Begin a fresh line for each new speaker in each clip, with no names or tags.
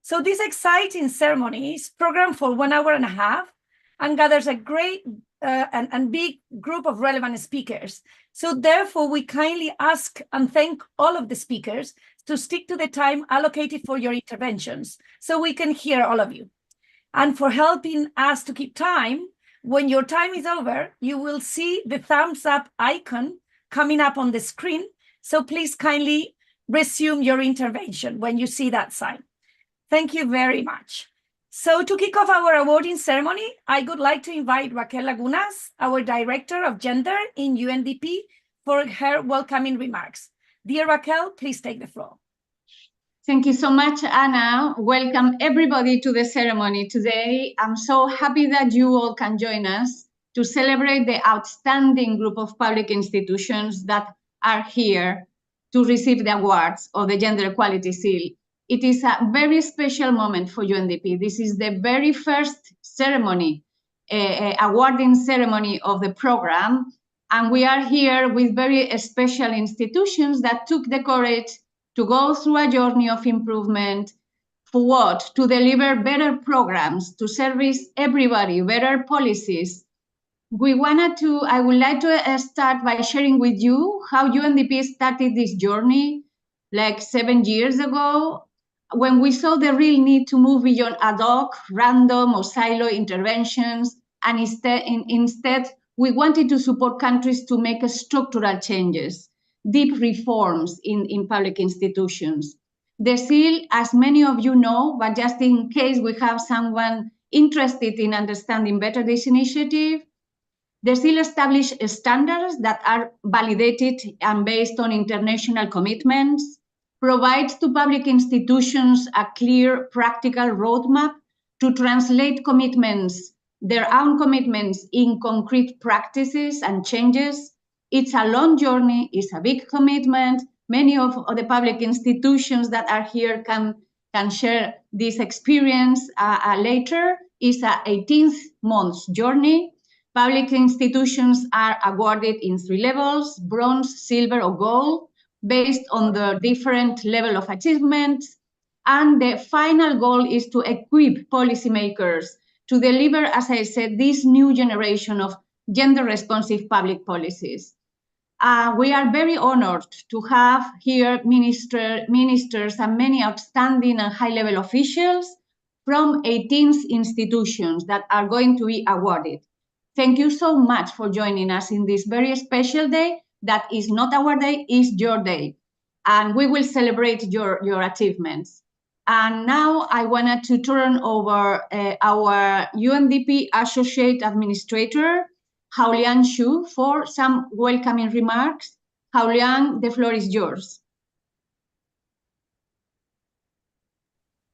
So this exciting ceremony is programmed for 1 hour and a half and gathers a great and big group of relevant speakers. So therefore, we kindly ask and thank all of the speakers to stick to the time allocated for your interventions so we can hear all of you. And for helping us to keep time, when your time is over, you will see the thumbs up icon coming up on the screen. So please kindly resume your intervention when you see that sign. Thank you very much. So to kick off our awarding ceremony, I would like to invite Raquel Lagunas, our Director of Gender in UNDP, for her welcoming remarks. Dear Raquel, please take the floor.
Thank you so much, Anna. Welcome everybody to the ceremony today. I'm so happy that you all can join us to celebrate the outstanding group of public institutions that are here to receive the awards of the Gender Equality Seal. It is a very special moment for UNDP. This is the very first ceremony, awarding ceremony of the program. And we are here with very special institutions that took the courage to go through a journey of improvement. For what? To deliver better programs, to service everybody, better policies. I would like to start by sharing with you how UNDP started this journey like 7 years ago, when we saw the real need to move beyond ad hoc, random or silo interventions, and instead we wanted to support countries to make structural changes, deep reforms in public institutions. The seal, as many of you know, but just in case we have someone interested in understanding better this initiative, the seal established standards that are validated and based on international commitments, provides to public institutions a clear, practical roadmap to translate commitments, their own commitments, in concrete practices and changes. It's a long journey, it's a big commitment. Many of the public institutions that are here can share this experience later. It's an 18-month journey. Public institutions are awarded in 3 levels: bronze, silver, or gold, based on the different level of achievement. And the final goal is to equip policymakers to deliver, as I said, this new generation of gender-responsive public policies. We are very honored to have here ministers and many outstanding and high-level officials from 18 institutions that are going to be awarded. Thank you so much for joining us in this very special day. That is not our day, it's your day. And we will celebrate your achievements. And now I wanted to turn over our UNDP Associate Administrator, Haoliang Xu, for some welcoming remarks. Haoliang, the floor is yours.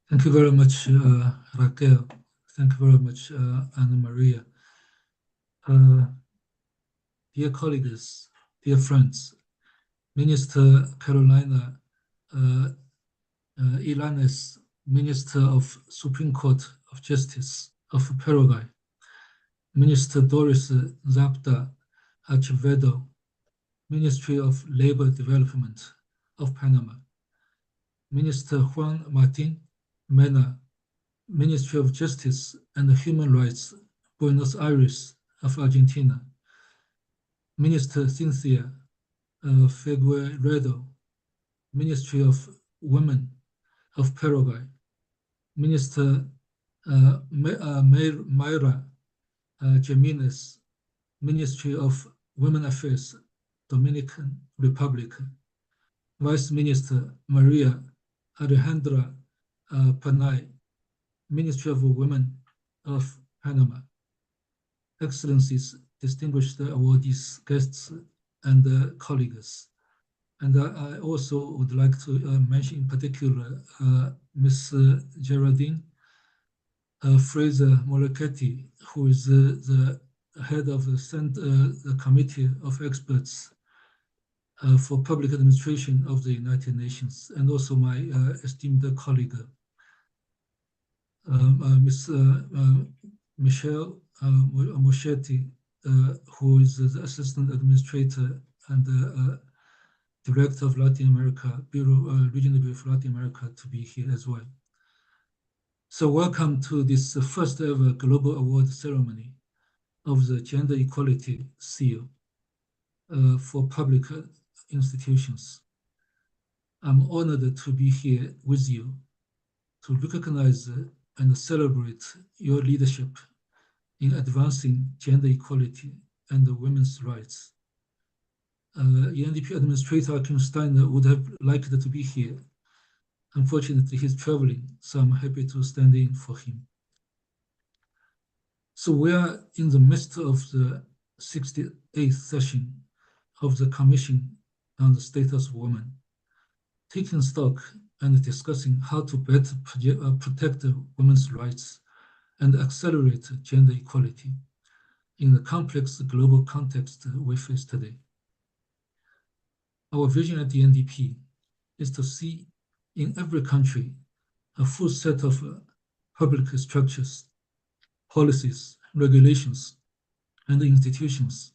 Thank you very much, Raquel. Thank you very much, Anna Maria. Dear colleagues, dear friends, Minister Carolina Ilanes, Minister of Supreme Court of Justice of Paraguay, Minister Doris Zapata Acevedo, Ministry of Labor Development of Panama, Minister Juan Martin Mena, Ministry of Justice and Human Rights, Buenos Aires of Argentina, Minister Cynthia Figueiredo, Ministry of Women of Paraguay, Minister Mayra Jimenez, Ministry of Women Affairs, Dominican Republic, Vice Minister Maria Alejandra Panay, Ministry of Women of Panama, Excellencies, distinguished awardees, guests, and colleagues. And I also would like to mention in particular Ms. Geraldine Fraser Moleketti, who is the head of the Committee of Experts for Public Administration of the United Nations, and also my esteemed colleague, Ms. Michelle Moschetti, who is the Assistant Administrator and Director of Latin America, Regional Bureau of Latin America, to be here as well. So welcome to this first ever global award ceremony of the Gender Equality Seal for public institutions. I'm honored to be here with you to recognize and celebrate your leadership in advancing gender equality and women's rights. UNDP Administrator Kim Steiner would have liked to be here. Unfortunately, he's traveling, so I'm happy to stand in for him. So we are in the midst of the 68th session of the Commission on the Status of Women, taking stock and discussing how to better protect women's rights and accelerate gender equality in the complex global context we face today. Our vision at the UNDP is to see in every country a full set of public structures, policies, regulations, and institutions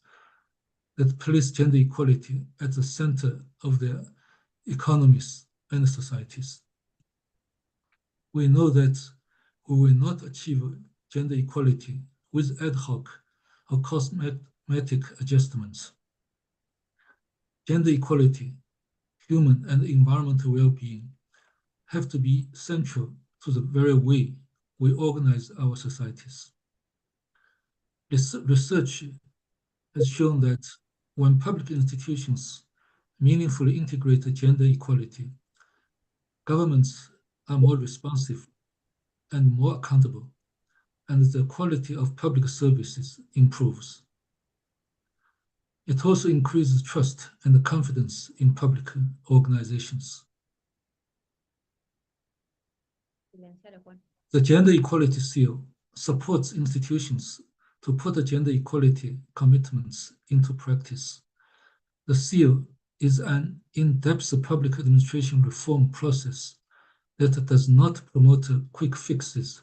that place gender equality at the center of their economies and societies. We know that we will not achieve gender equality with ad hoc or cosmetic adjustments. Gender equality, human and environmental well-being have to be central to the very way we organize our societies. Research has shown that when public institutions meaningfully integrate gender equality, governments are more responsive and more accountable, and the quality of public services improves. It also increases trust and confidence in public organizations. The Gender Equality Seal supports institutions to put gender equality commitments into practice. The seal is an in-depth public administration reform process that does not promote quick fixes.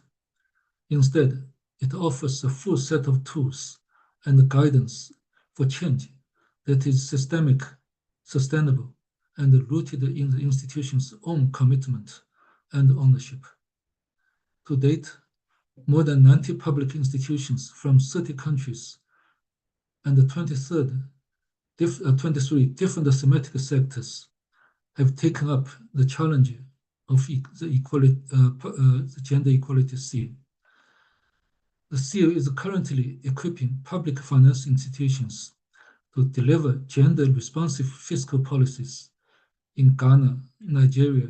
Instead, it offers a full set of tools and guidance for change that is systemic, sustainable, and rooted in the institution's own commitment and ownership. To date, more than 90 public institutions from 30 countries and 23 different thematic sectors have taken up the challenge of the Gender Equality Seal. The seal is currently equipping public finance institutions to deliver gender-responsive fiscal policies in Ghana, Nigeria,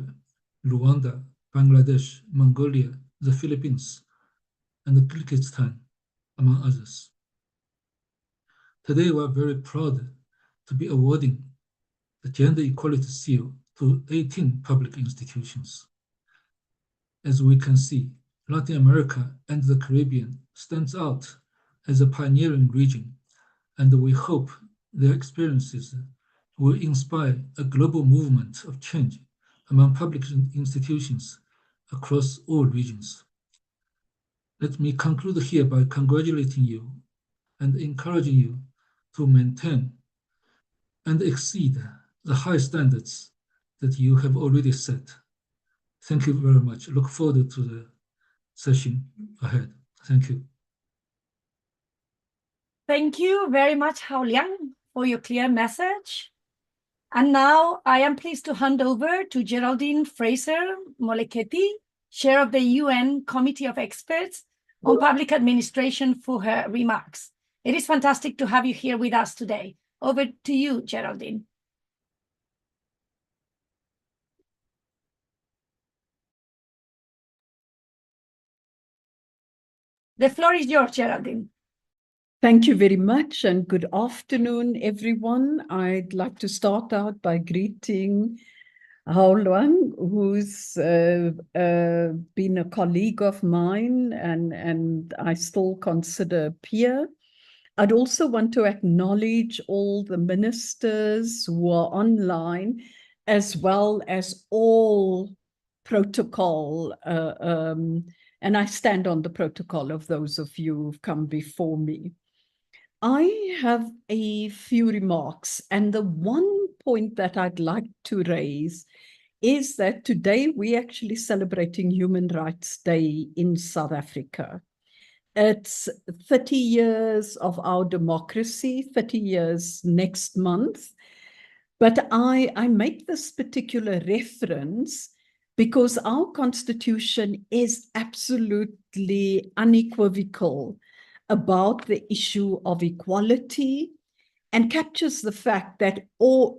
Rwanda, Bangladesh, Mongolia, the Philippines, and Kyrgyzstan, among others. Today, we are very proud to be awarding the Gender Equality Seal to 18 public institutions. As we can see, Latin America and the Caribbean stands out as a pioneering region, and we hope their experiences will inspire a global movement of change among public institutions across all regions. Let me conclude here by congratulating you and encouraging you to maintain and exceed the high standards that you have already set. Thank you very much. Look forward to the session ahead. Thank you.
Thank you very much, Hao Liang, for your clear message. And now I am pleased to hand over to Geraldine Fraser-Moleketi, Chair of the UN Committee of Experts on Public Administration, for her remarks. It is fantastic to have you here with us today. Over to you, Geraldine. The floor is yours, Geraldine.
Thank you very much, and good afternoon, everyone. I'd like to start out by greeting Hao Liang, who's been a colleague of mine and I still consider a peer. I'd also want to acknowledge all the ministers who are online, as well as all protocol, and I stand on the protocol of those of you who've come before me. I have a few remarks, and the one point that I'd like to raise is that today we're actually celebrating Human Rights Day in South Africa. It's 30 years of our democracy, 30 years next month. But I make this particular reference because our constitution is absolutely unequivocal about the issue of equality and captures the fact that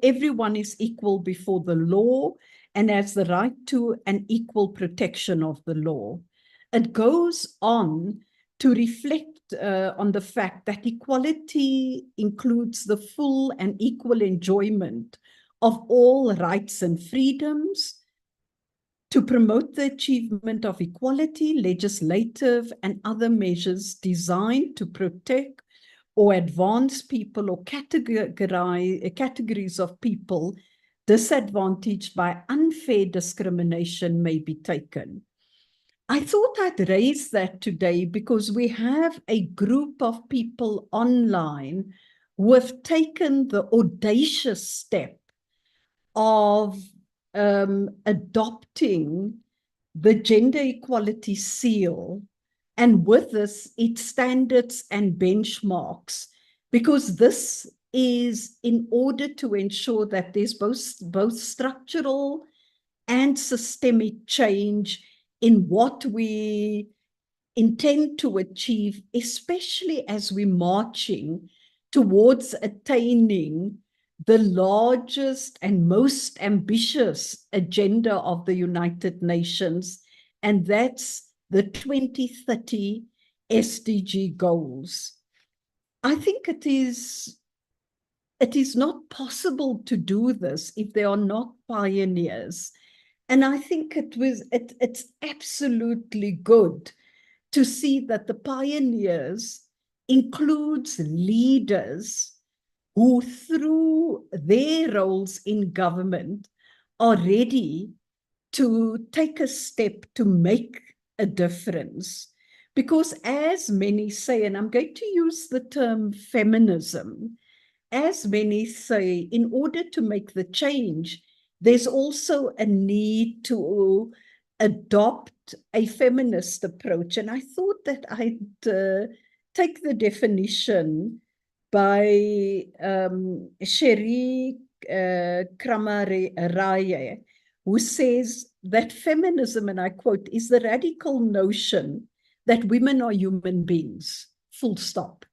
everyone is equal before the law and has the right to an equal protection of the law. It goes on to reflect on the fact that equality includes the full and equal enjoyment of all rights and freedoms, to promote the achievement of equality, legislative and other measures designed to protect or advance people or categories of people disadvantaged by unfair discrimination may be taken. I thought I'd raise that today because we have a group of people online who have taken the audacious step of adopting the Gender Equality Seal, and with this, its standards and benchmarks, because this is in order to ensure that there's both structural and systemic change in what we intend to achieve, especially as we're marching towards attaining the largest and most ambitious agenda of the United Nations, and that's the 2030 SDG goals. I think it is not possible to do this if there are not pioneers. And I think it's absolutely good to see that the pioneers includes leaders who, through their roles in government, are ready to take a step to make a difference. Because as many say, and I'm going to use the term feminism, as many say, in order to make the change, there's also a need to adopt a feminist approach. And I thought that I'd take the definition by Cherie Kramaraye, who says that feminism, and I quote, is the radical notion that women are human beings, full stop.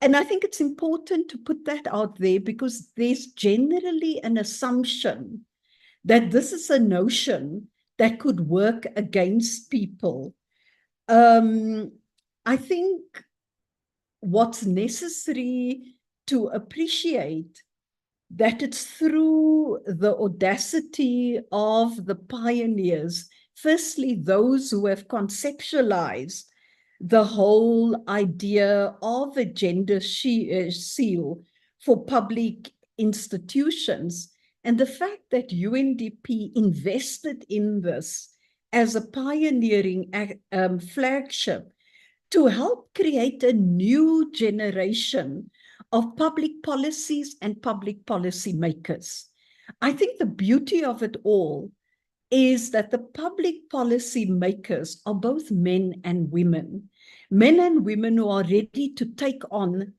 And I think it's important to put that out there because there's generally an assumption that this is a notion that could work against people. I think what's necessary to appreciate that it's through the audacity of the pioneers, firstly, those who have conceptualized the whole idea of a gender seal for public institutions, and the fact that UNDP invested in this as a pioneering flagship to help create a new generation of public policies and public policy makers. I think the beauty of it all is that the public policy makers are both men and women who are ready to take on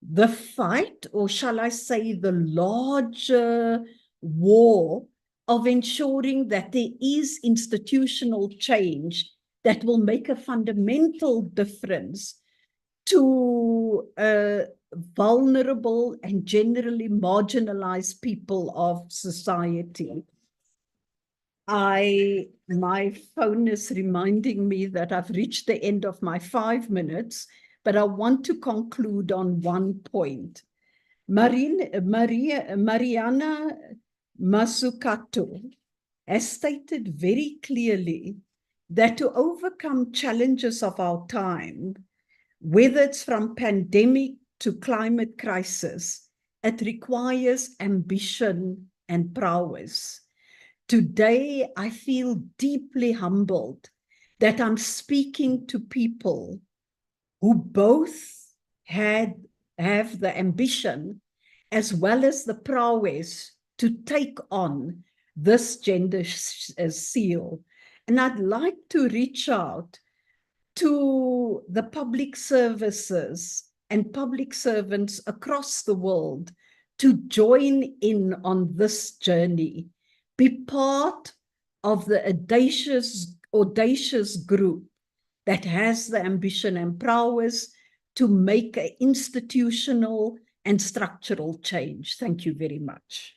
the fight, or shall I say the larger war of ensuring that there is institutional change that will make a fundamental difference to vulnerable and generally marginalized people of society. My phone is reminding me that I've reached the end of my 5 minutes, but I want to conclude on one point. Mariana Mazzucato has stated very clearly that to overcome challenges of our time, whether it's from pandemic to climate crisis, it requires ambition and prowess. Today, I feel deeply humbled that I'm speaking to people who both have the ambition as well as the prowess to take on this gender seal. And I'd like to reach out to the public services and public servants across the world to join in on this journey, be part of the audacious group that has the ambition and prowess to make an institutional and structural change. Thank you very much.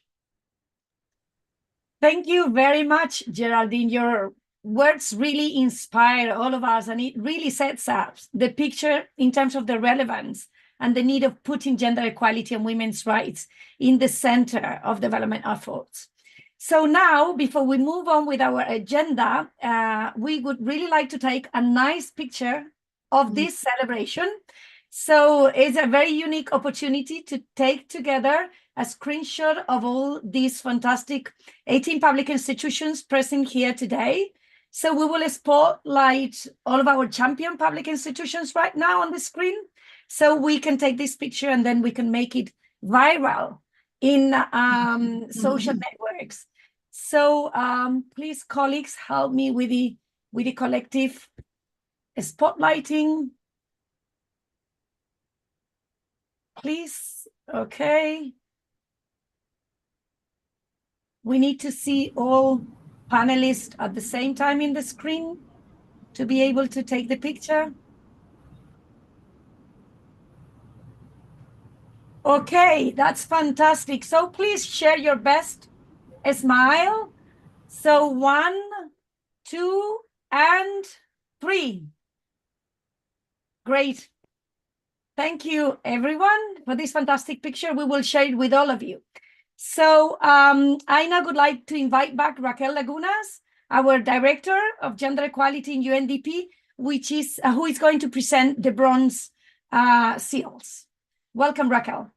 Thank you very much, Geraldine. Your words really inspire all of us, and it really sets up the picture in terms of the relevance and the need of putting gender equality and women's rights in the center of development efforts. So now, before we move on with our agenda, we would really like to take a nice picture of this celebration. So it's a very unique opportunity to take together a screenshot of all these fantastic 18 public institutions present here today. So we will spotlight all of our champion public institutions right now on the screen. So we can take this picture and then we can make it viral in social networks. So please, colleagues, help me with the collective spotlighting. Please, okay. We need to see all panelists at the same time in the screen to be able to take the picture. Okay, that's fantastic. So please share your best smile. So 1, 2, and 3. Great. Thank you, everyone, for this fantastic picture. We will share it with all of you. So I now would like to invite back Raquel Lagunas, our Director of Gender Equality in UNDP, who is going to present the bronze seals. Welcome, Raquel.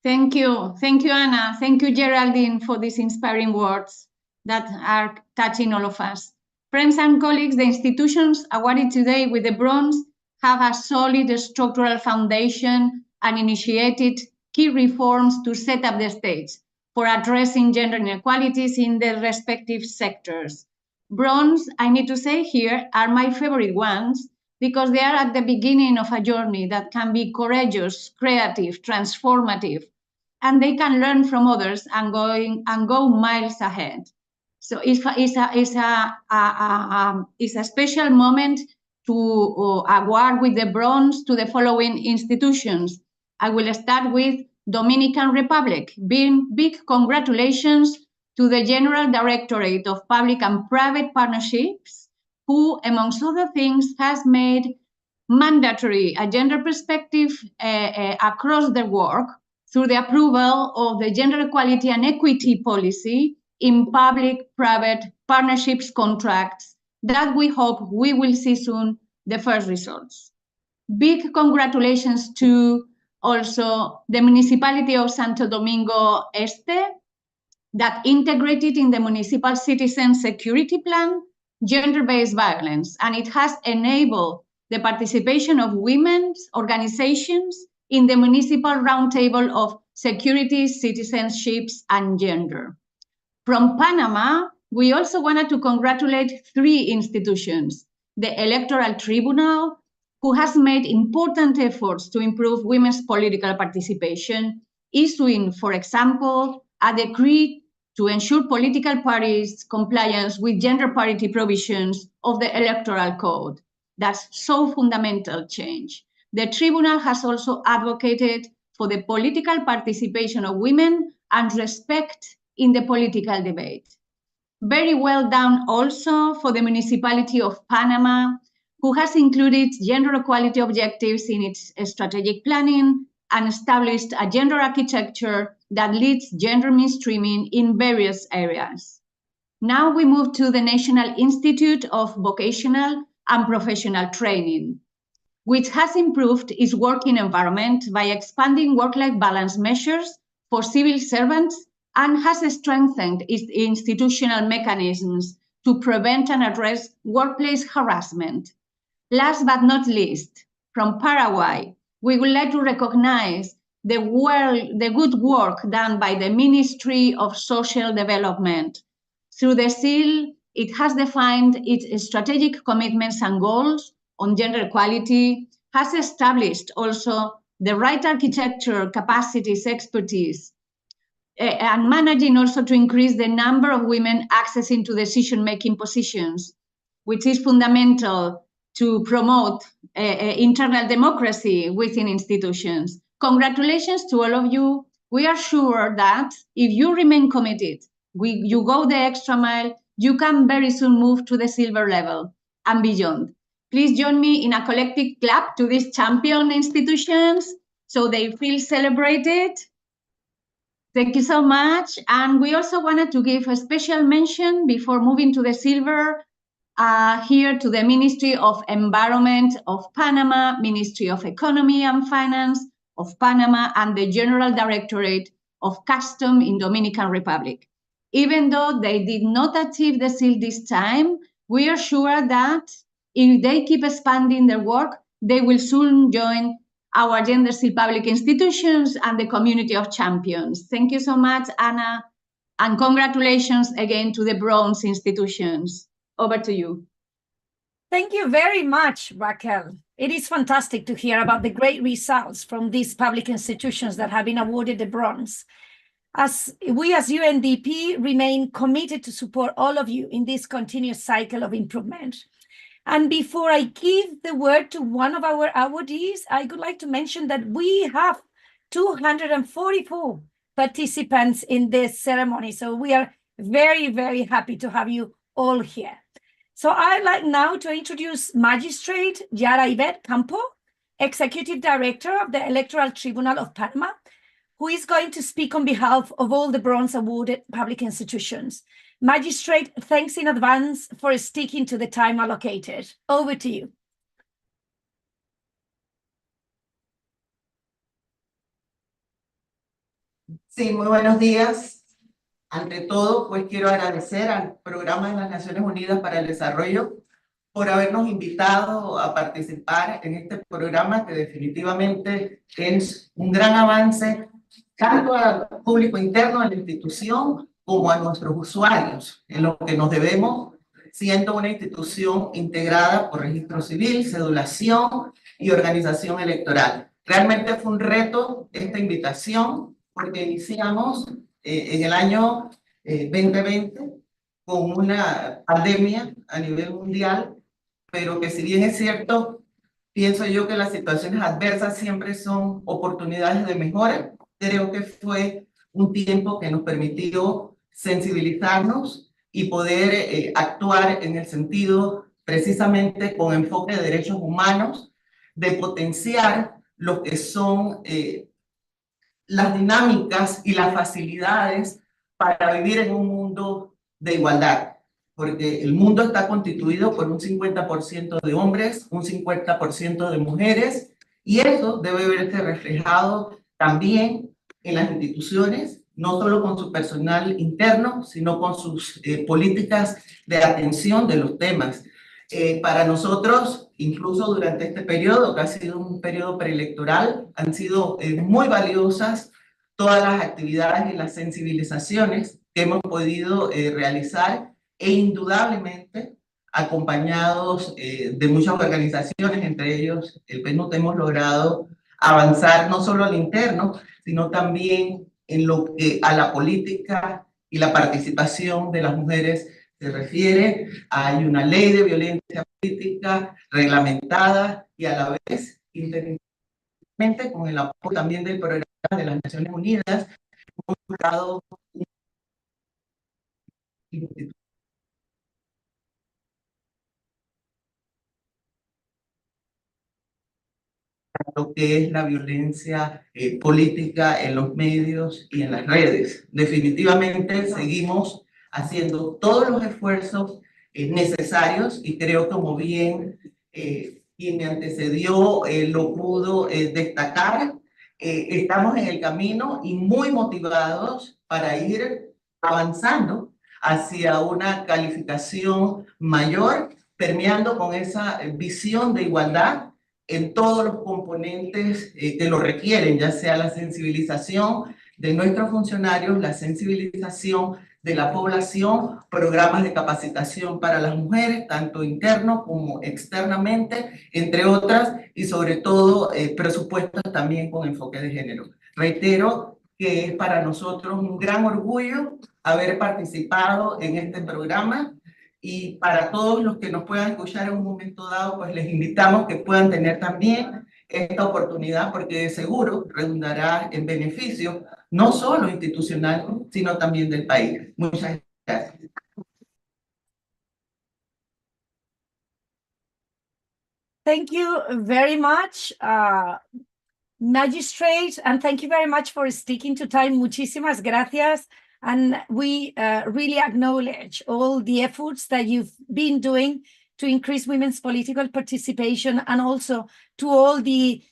Thank you. Thank you, Anna. Thank you, Geraldine, for these inspiring words that are touching all of us. Friends and colleagues, the institutions awarded today with the bronze have a solid structural foundation and initiated key reforms to set up the stage for addressing gender inequalities in their respective sectors. Bronze, I need to say here, are my favorite ones because they are at the beginning of a journey that can be courageous, creative, transformative, and they can learn from others and go miles ahead. So it's a special moment to award with the bronze to the following institutions. I will start with Dominican Republic. Big congratulations to the General Directorate of Public and Private Partnerships, who, amongst other things, has made mandatory a gender perspective across the work through the approval of the gender equality and equity policy in public-private partnerships contracts that we hope we will see soon the first results. Big congratulations to also the municipality of Santo Domingo Este that integrated in the municipal citizen security plan gender-based violence, and it has enabled the participation of women's organizations in the municipal roundtable of security, citizenships, and gender. From Panama, we also wanted to congratulate 3 institutions: the Electoral Tribunal, who has made important efforts to improve women's political participation, issuing, for example, a decree to ensure political parties' compliance with gender parity provisions of the Electoral Code. That's so fundamental change. The Tribunal has also advocated for the political participation of women and respect in the political debate. Very well done also for the municipality of Panama, who has included gender equality objectives in its strategic planning and established a gender architecture that leads gender mainstreaming in various areas. Now we move to the National Institute of Vocational and Professional Training, which has improved its working environment by expanding work-life balance measures for civil servants and has strengthened its institutional mechanisms to prevent and address workplace harassment. Last but not least, from Paraguay, we would like to recognize the good work done by the Ministry of Social Development Through the seal, it has defined its strategic commitments and goals on gender equality, has established also the right architecture, capacities, expertise, and managing also to increase the number of women accessing to decision-making positions, which is fundamental to promote internal democracy within institutions. Congratulations to all of you. We are sure that if you remain committed, you go the extra mile, you can very soon move to the silver level and beyond. Please join me in a collective clap to these champion institutions so they feel celebrated. Thank you so much. And we also wanted to give a special mention before moving to the silver here to the Ministry of Environment of Panama, Ministry of Economy and Finance of Panama, and the General Directorate of Custom in Dominican Republic. Even though they did not achieve the seal this time, we are sure that if they keep expanding their work, they will soon join our gender seal public institutions and the community of champions. Thank you so much, Anna, and congratulations again to the bronze institutions. Over to you.
Thank you very much, Raquel. It is fantastic to hear about the great results from these public institutions that have been awarded the bronze. As we as UNDP remain committed to support all of you in this continuous cycle of improvement. And before I give the word to one of our awardees, I would like to mention that we have 244 participants in this ceremony. So we are very, very happy to have you all here. So I'd like now to introduce Magistrate Yara Yvette Campo, Executive Director of the Electoral Tribunal of Panama, who is going to speak on behalf of all the bronze awarded public institutions. Magistrate, thanks in advance for sticking to the time allocated. Over to you.
Sí, muy buenos días. Ante todo, pues quiero agradecer al Programa de las Naciones Unidas para el Desarrollo por habernos invitado a participar en este programa que definitivamente es un gran avance tanto al público interno de la institución como a nuestros usuarios, en lo que nos debemos siendo una institución integrada por registro civil, cedulación y organización electoral. Realmente fue un reto esta invitación porque iniciamos en el año 2020 con una pandemia a nivel mundial, pero que si bien es cierto, pienso yo que las situaciones adversas siempre son oportunidades de mejora. Creo que fue un tiempo que nos permitió sensibilizarnos y poder actuar en el sentido precisamente con enfoque de derechos humanos, de potenciar lo que son las dinámicas y las facilidades para vivir en un mundo de igualdad, porque el mundo está constituido por un 50% de hombres, un 50% de mujeres, y eso debe verse reflejado también en las instituciones, no solo con su personal interno, sino con sus políticas de atención de los temas. Para nosotros, incluso durante este periodo, que ha sido un periodo preelectoral, han sido muy valiosas todas las actividades y las sensibilizaciones que hemos podido realizar, e indudablemente acompañados de muchas organizaciones, entre ellos el PNUD, hemos logrado avanzar no solo al interno, sino también en lo que a la política y la participación de las mujeres se refiere. Hay una ley de violencia política reglamentada y a la vez interinstitucionalmente con el apoyo también del programa de las Naciones Unidas, hemos logrado lo que es la violencia política en los medios y en las redes. Definitivamente seguimos haciendo todos los esfuerzos necesarios y creo que como bien quien me antecedió lo pudo destacar, estamos en el camino y muy motivados para ir avanzando hacia una calificación mayor, permeando con esa visión de igualdad en todos los componentes que lo requieren, ya sea la sensibilización de nuestros funcionarios, la sensibilización de la población, programas de capacitación para las mujeres, tanto interno como externamente, entre otras, y sobre todo presupuestos también con enfoque de género. Reitero que es para nosotros un gran orgullo haber participado en este programa, y para todos los que nos puedan escuchar en un momento dado, pues les invitamos que puedan tener también esta oportunidad, porque de seguro redundará en beneficio no solo institucional, sino también del país. Muchas gracias.
Thank you very much, Magistrate, and thank you very much for sticking to time. Muchísimas gracias. And we really acknowledge all the efforts that you've been doing to increase women's political participation, and also to all the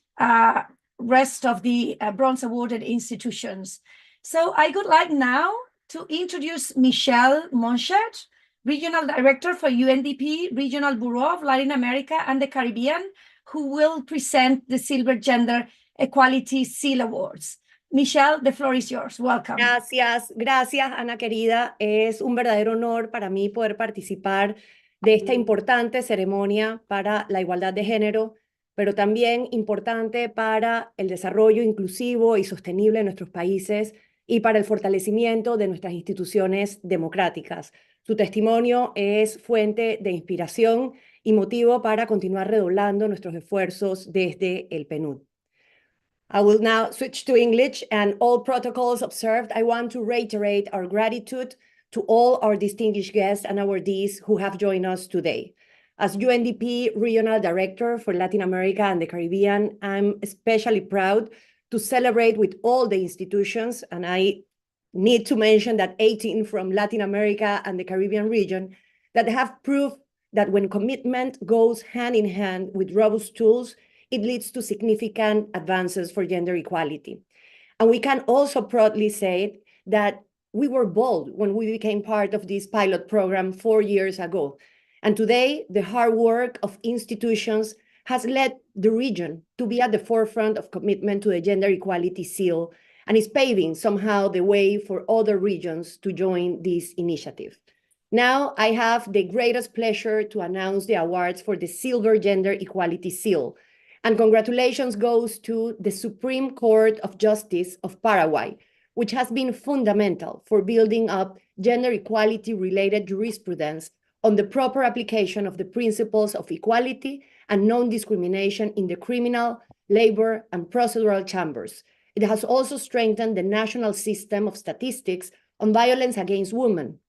rest of the bronze awarded institutions. So I would like now to introduce Michelle Monchet, Regional Director for UNDP Regional Bureau of Latin America and the Caribbean, who will present the Silver Gender Equality Seal Awards. Michelle, the floor is yours. Welcome.
Gracias, Ana querida. Es un verdadero honor para mí poder participar de esta importante ceremonia para la igualdad de género, pero también importante para el desarrollo inclusivo y sostenible de nuestros países y para el fortalecimiento de nuestras instituciones democráticas. Su testimonio es fuente de inspiración y motivo para continuar redoblando nuestros esfuerzos desde el PNUD. I will now switch to English, and all protocols observed, I want to reiterate our gratitude to all our distinguished guests and awardees who have joined us today. As UNDP Regional Director for Latin America and the Caribbean, I'm especially proud to celebrate with all the institutions, and I need to mention that 18 from Latin America and the Caribbean region, that have proved that when commitment goes hand in hand with robust tools, it leads to significant advances for gender equality. And we can also proudly say that we were bold when we became part of this pilot program 4 years ago. And today, the hard work of institutions has led the region to be at the forefront of commitment to the Gender Equality Seal, and is paving somehow the way for other regions to join this initiative. Now, I have the greatest pleasure to announce the awards for the Silver Gender Equality Seal. And congratulations goes to the Supreme Court of Justice of Paraguay, which has been fundamental for building up gender equality-related jurisprudence on the proper application of the principles of equality and non-discrimination in the criminal, labor, and procedural chambers. It has also strengthened the national system of statistics on violence against women.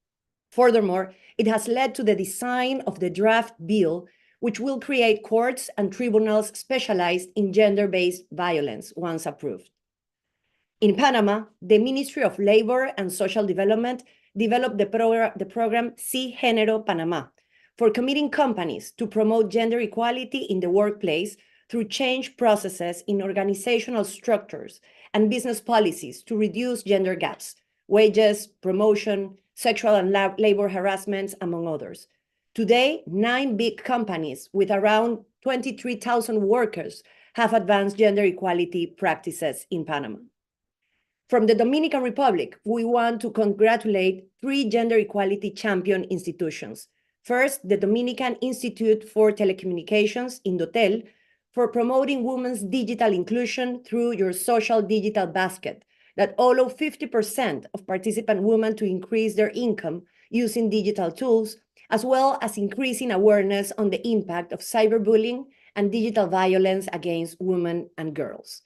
Furthermore, it has led to the design of the draft bill, which will create courts and tribunals specialized in gender-based violence once approved. In Panama, the Ministry of Labor and Social Development developed the program Sí Género Panamá for committing companies to promote gender equality in the workplace through change processes in organizational structures and business policies to reduce gender gaps, wages, promotion, sexual and labor harassments, among others. Today, 9 big companies with around 23,000 workers have advanced gender equality practices in Panama. From the Dominican Republic, we want to congratulate 3 gender equality champion institutions. First, the Dominican Institute for Telecommunications, Indotel, for promoting women's digital inclusion through your social digital basket that allow 50% of participant women to increase their income using digital tools, as well as increasing awareness on the impact of cyberbullying and digital violence against women and girls.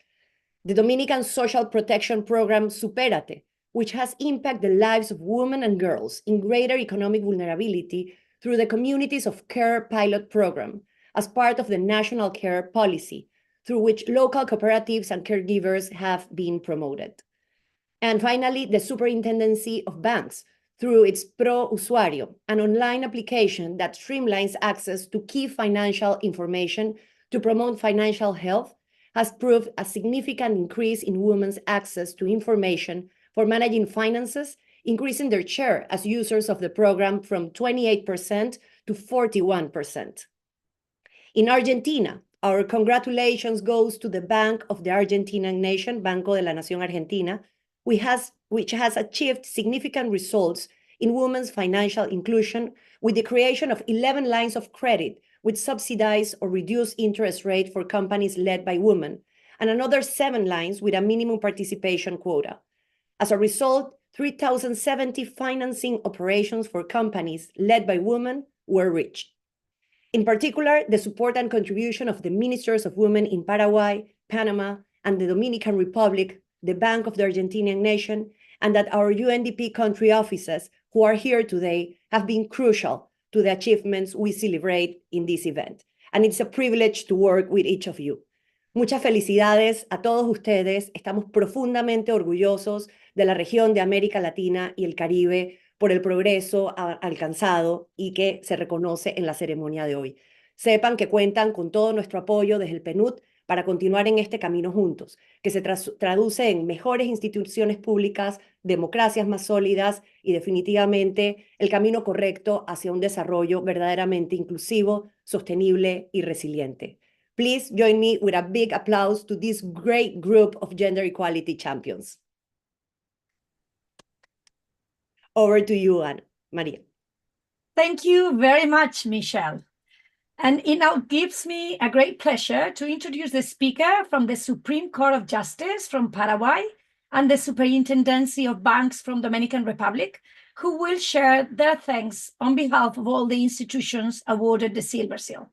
The Dominican Social Protection Program Supérate, which has impacted the lives of women and girls in greater economic vulnerability through the Communities of Care pilot program as part of the National Care Policy, through which local cooperatives and caregivers have been promoted. And finally, the Superintendency of Banks, through its Pro Usuario, an online application that streamlines access to key financial information to promote financial health, has proved a significant increase in women's access to information for managing finances, increasing their share as users of the program from 28% to 41%. In Argentina, our congratulations goes to the Bank of the Argentinian Nation, Banco de la Nación Argentina, which has achieved significant results in women's financial inclusion with the creation of 11 lines of credit with subsidized or reduced interest rate for companies led by women, and another 7 lines with a minimum participation quota. As a result, 3,070 financing operations for companies led by women were reached. In particular, the support and contribution of the ministers of women in Paraguay, Panama, and the Dominican Republic, the Bank of the Argentinian Nation, and that our UNDP country offices who are here today have been crucial to the achievements we celebrate in this event. And it's a privilege to work with each of you. Muchas felicidades a todos ustedes. Estamos profundamente orgullosos de la región de América Latina y el Caribe por el progreso alcanzado y que se reconoce en la ceremonia de hoy. Sepan que cuentan con todo nuestro apoyo desde el PNUD para continuar en este camino juntos, que se traduce en mejores instituciones públicas, democracias más sólidas y definitivamente el camino correcto hacia un desarrollo verdaderamente inclusivo, sostenible y resiliente. Please join me with a big applause to this great group of gender equality champions. Over to you, Ana Maria.
Thank you very much, Michelle. And it now gives me a great pleasure to introduce the speaker from the Supreme Court of Justice from Paraguay and the Superintendency of Banks from Dominican Republic, who will share their thanks on behalf of all the institutions awarded the Silver Seal.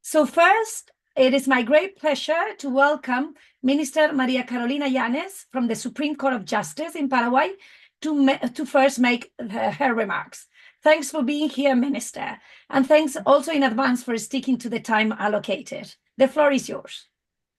So first, it is my great pleasure to welcome Minister Maria Carolina Llanes from the Supreme Court of Justice in Paraguay to first make her remarks. Thanks for being here, Minister, and thanks also in advance for sticking to the time allocated. The floor is yours.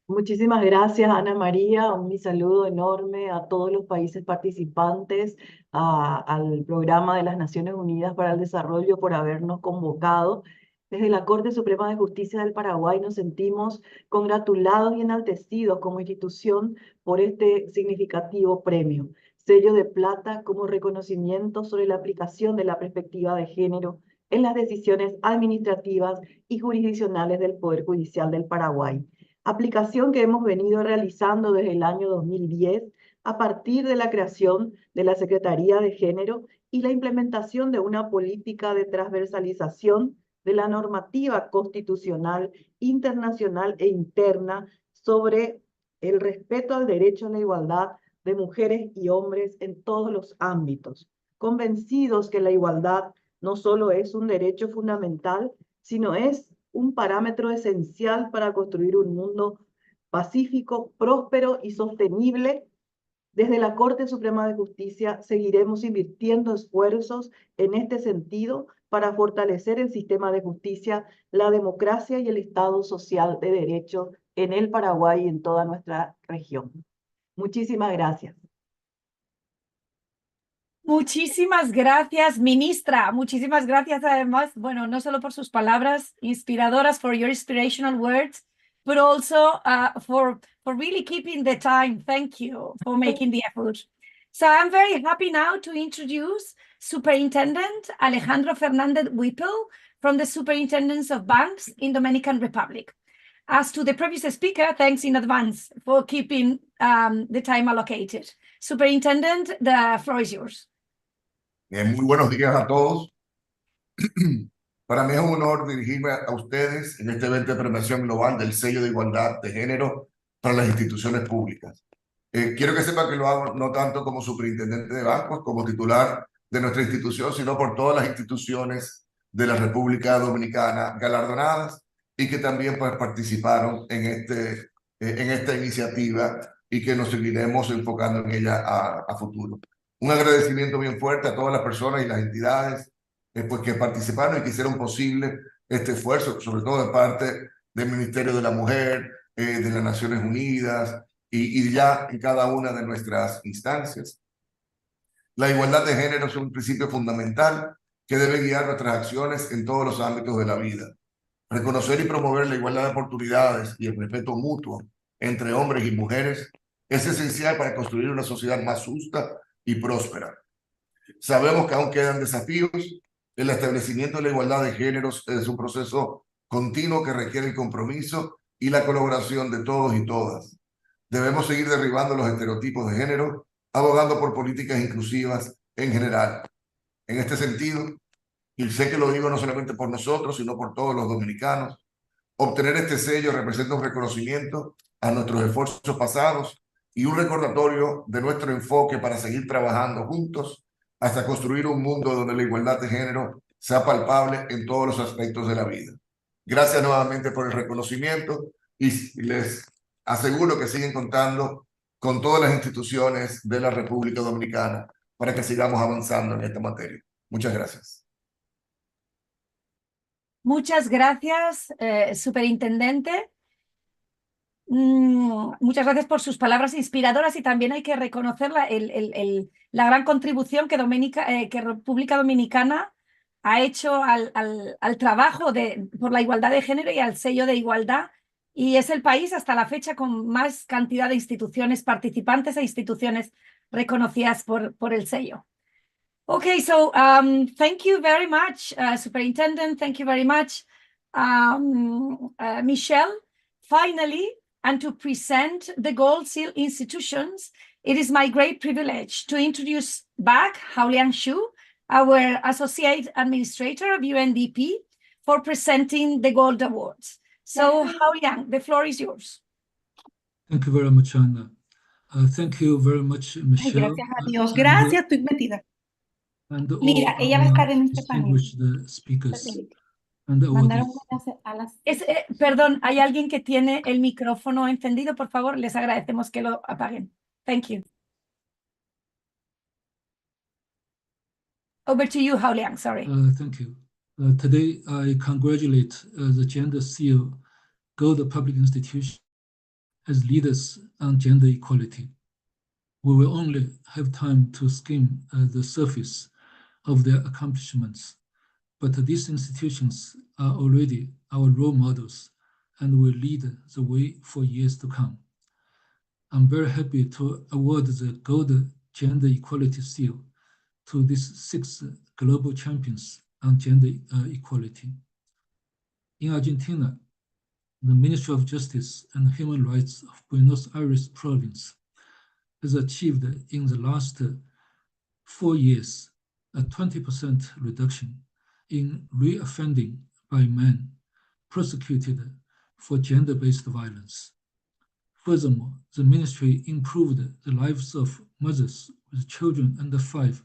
Muchísimas gracias, Ana María. Mi saludo enorme a todos los países participantes al programa de las Naciones Unidas para el Desarrollo por habernos convocado. Desde la Corte Suprema de Justicia del Paraguay nos sentimos congratulados y enaltecidos como institución por este significativo premio. Sello de plata como reconocimiento sobre la aplicación de la perspectiva de género en las decisiones administrativas y jurisdiccionales del Poder Judicial del Paraguay. Aplicación que hemos venido realizando desde el año 2010 a partir de la creación de la Secretaría de Género y la implementación de una política de transversalización de la normativa constitucional, internacional e interna sobre el respeto al derecho a la igualdad de mujeres y hombres en todos los ámbitos, convencidos que la igualdad no solo es un derecho fundamental, sino es un parámetro esencial para construir un mundo pacífico, próspero y sostenible. Desde la Corte Suprema de Justicia seguiremos invirtiendo esfuerzos en este sentido para fortalecer el sistema de justicia, la democracia y el Estado social de derecho en el Paraguay y en toda nuestra región. Muchísimas gracias.
Muchísimas gracias, ministra. Muchísimas gracias además, bueno, no solo por sus palabras inspiradoras, for your inspirational words, but also for really keeping the time. Thank you for making the effort. So I'm very happy now to introduce Superintendent Alejandro Fernández Whipple from the Superintendence of Banks in Dominican Republic. As to the previous speaker, thanks in advance for keeping the time allocated. Superintendent, the floor is yours.
Muy buenos días a todos. Para mí es un honor dirigirme a ustedes en este evento de premiación global del sello de igualdad de género para las instituciones públicas. Quiero que sepan que lo hago no tanto como superintendente de bancos, como titular de nuestra institución, sino por todas las instituciones de la República Dominicana galardonadas y que también pues, participaron en esta iniciativa y que nos seguiremos enfocando en ella a futuro. Un agradecimiento bien fuerte a todas las personas y las entidades pues, que participaron y que hicieron posible este esfuerzo, sobre todo de parte del Ministerio de la Mujer, de las Naciones Unidas y ya en cada una de nuestras instancias. La igualdad de género es un principio fundamental que debe guiar nuestras acciones en todos los ámbitos de la vida. Reconocer y promover la igualdad de oportunidades y el respeto mutuo entre hombres y mujeres es esencial para construir una sociedad más justa y próspera. Sabemos que aún quedan desafíos. El establecimiento de la igualdad de géneros es un proceso continuo que requiere el compromiso y la colaboración de todos y todas. Debemos seguir derribando los estereotipos de género, abogando por políticas inclusivas en general. En este sentido, y sé que lo digo no solamente por nosotros, sino por todos los dominicanos, obtener este sello representa un reconocimiento a nuestros esfuerzos pasados y un recordatorio de nuestro enfoque para seguir trabajando juntos hasta construir un mundo donde la igualdad de género sea palpable en todos los aspectos de la vida. Gracias nuevamente por el reconocimiento y les aseguro que siguen contando con todas las instituciones de la República Dominicana para que sigamos avanzando en esta materia. Muchas gracias.
Muchas gracias, superintendente. Muchas gracias por sus palabras inspiradoras y también hay que reconocer la gran contribución que República Dominicana ha hecho al trabajo por la igualdad de género y al sello de igualdad. Y es el país hasta la fecha con más cantidad de instituciones participantes e instituciones reconocidas por el sello. Okay, so thank you very much, Superintendent. Thank you very much, Michelle. Finally, and to present the Gold Seal institutions, it is my great privilege to introduce back Haoliang Xu, our Associate Administrator of UNDP, for presenting the Gold Awards. So, Haoliang, the floor is yours.
Thank you very much, Anna. Thank you very much, Michelle.
Gracias a Dios. Gracias, estoy metida.
And
Mira,
all
ella va a estar en este panel.
distinguished speakers and
Mandaron
audience.
a las...
Perdón, ¿hay alguien que tiene el micrófono encendido? Por favor, les agradecemos que lo apaguen. Thank you. Over to you, Haoliang, sorry.
Thank you. Today, I congratulate the Gender Seal Gold Public Institution as leaders on gender equality. We will only have time to skim the surface of their accomplishments, but these institutions are already our role models and will lead the way for years to come. I'm very happy to award the Gold Gender Equality Seal to these 6 global champions on gender equality. In Argentina, the Ministry of Justice and Human Rights of Buenos Aires province has achieved in the last 4 years a 20% reduction in reoffending by men prosecuted for gender-based violence. Furthermore, the ministry improved the lives of mothers with children under 5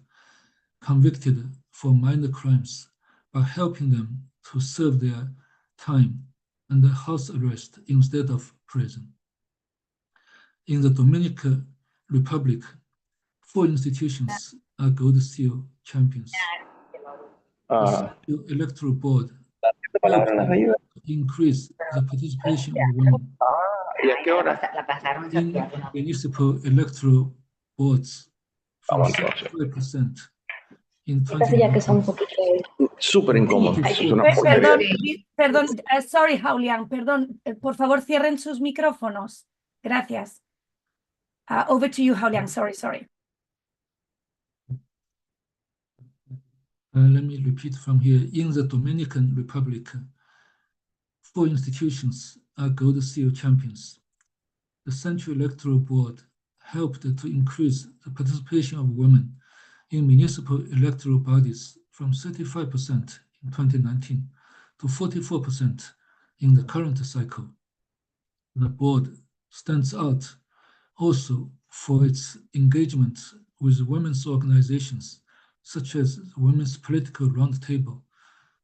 convicted for minor crimes by helping them to serve their time under house arrest instead of prison. In the Dominican Republic, 4 institutions are Gold Seal champions. The Electoral Board helped to increase the participation of women in municipal electoral boards from 65% in 2019.
Súper incómodo. Es una porquería.
Perdón, sorry, Haoliang, perdón. Por favor, cierren sus micrófonos. Gracias. Over to you, Haoliang. Sorry.
Let me repeat from here. In the Dominican Republic, 4 institutions are Gold Seal champions. The Central Electoral Board helped to increase the participation of women in municipal electoral bodies from 35% in 2019 to 44% in the current cycle. The board stands out also for its engagement with women's organizations such as the Women's Political Roundtable,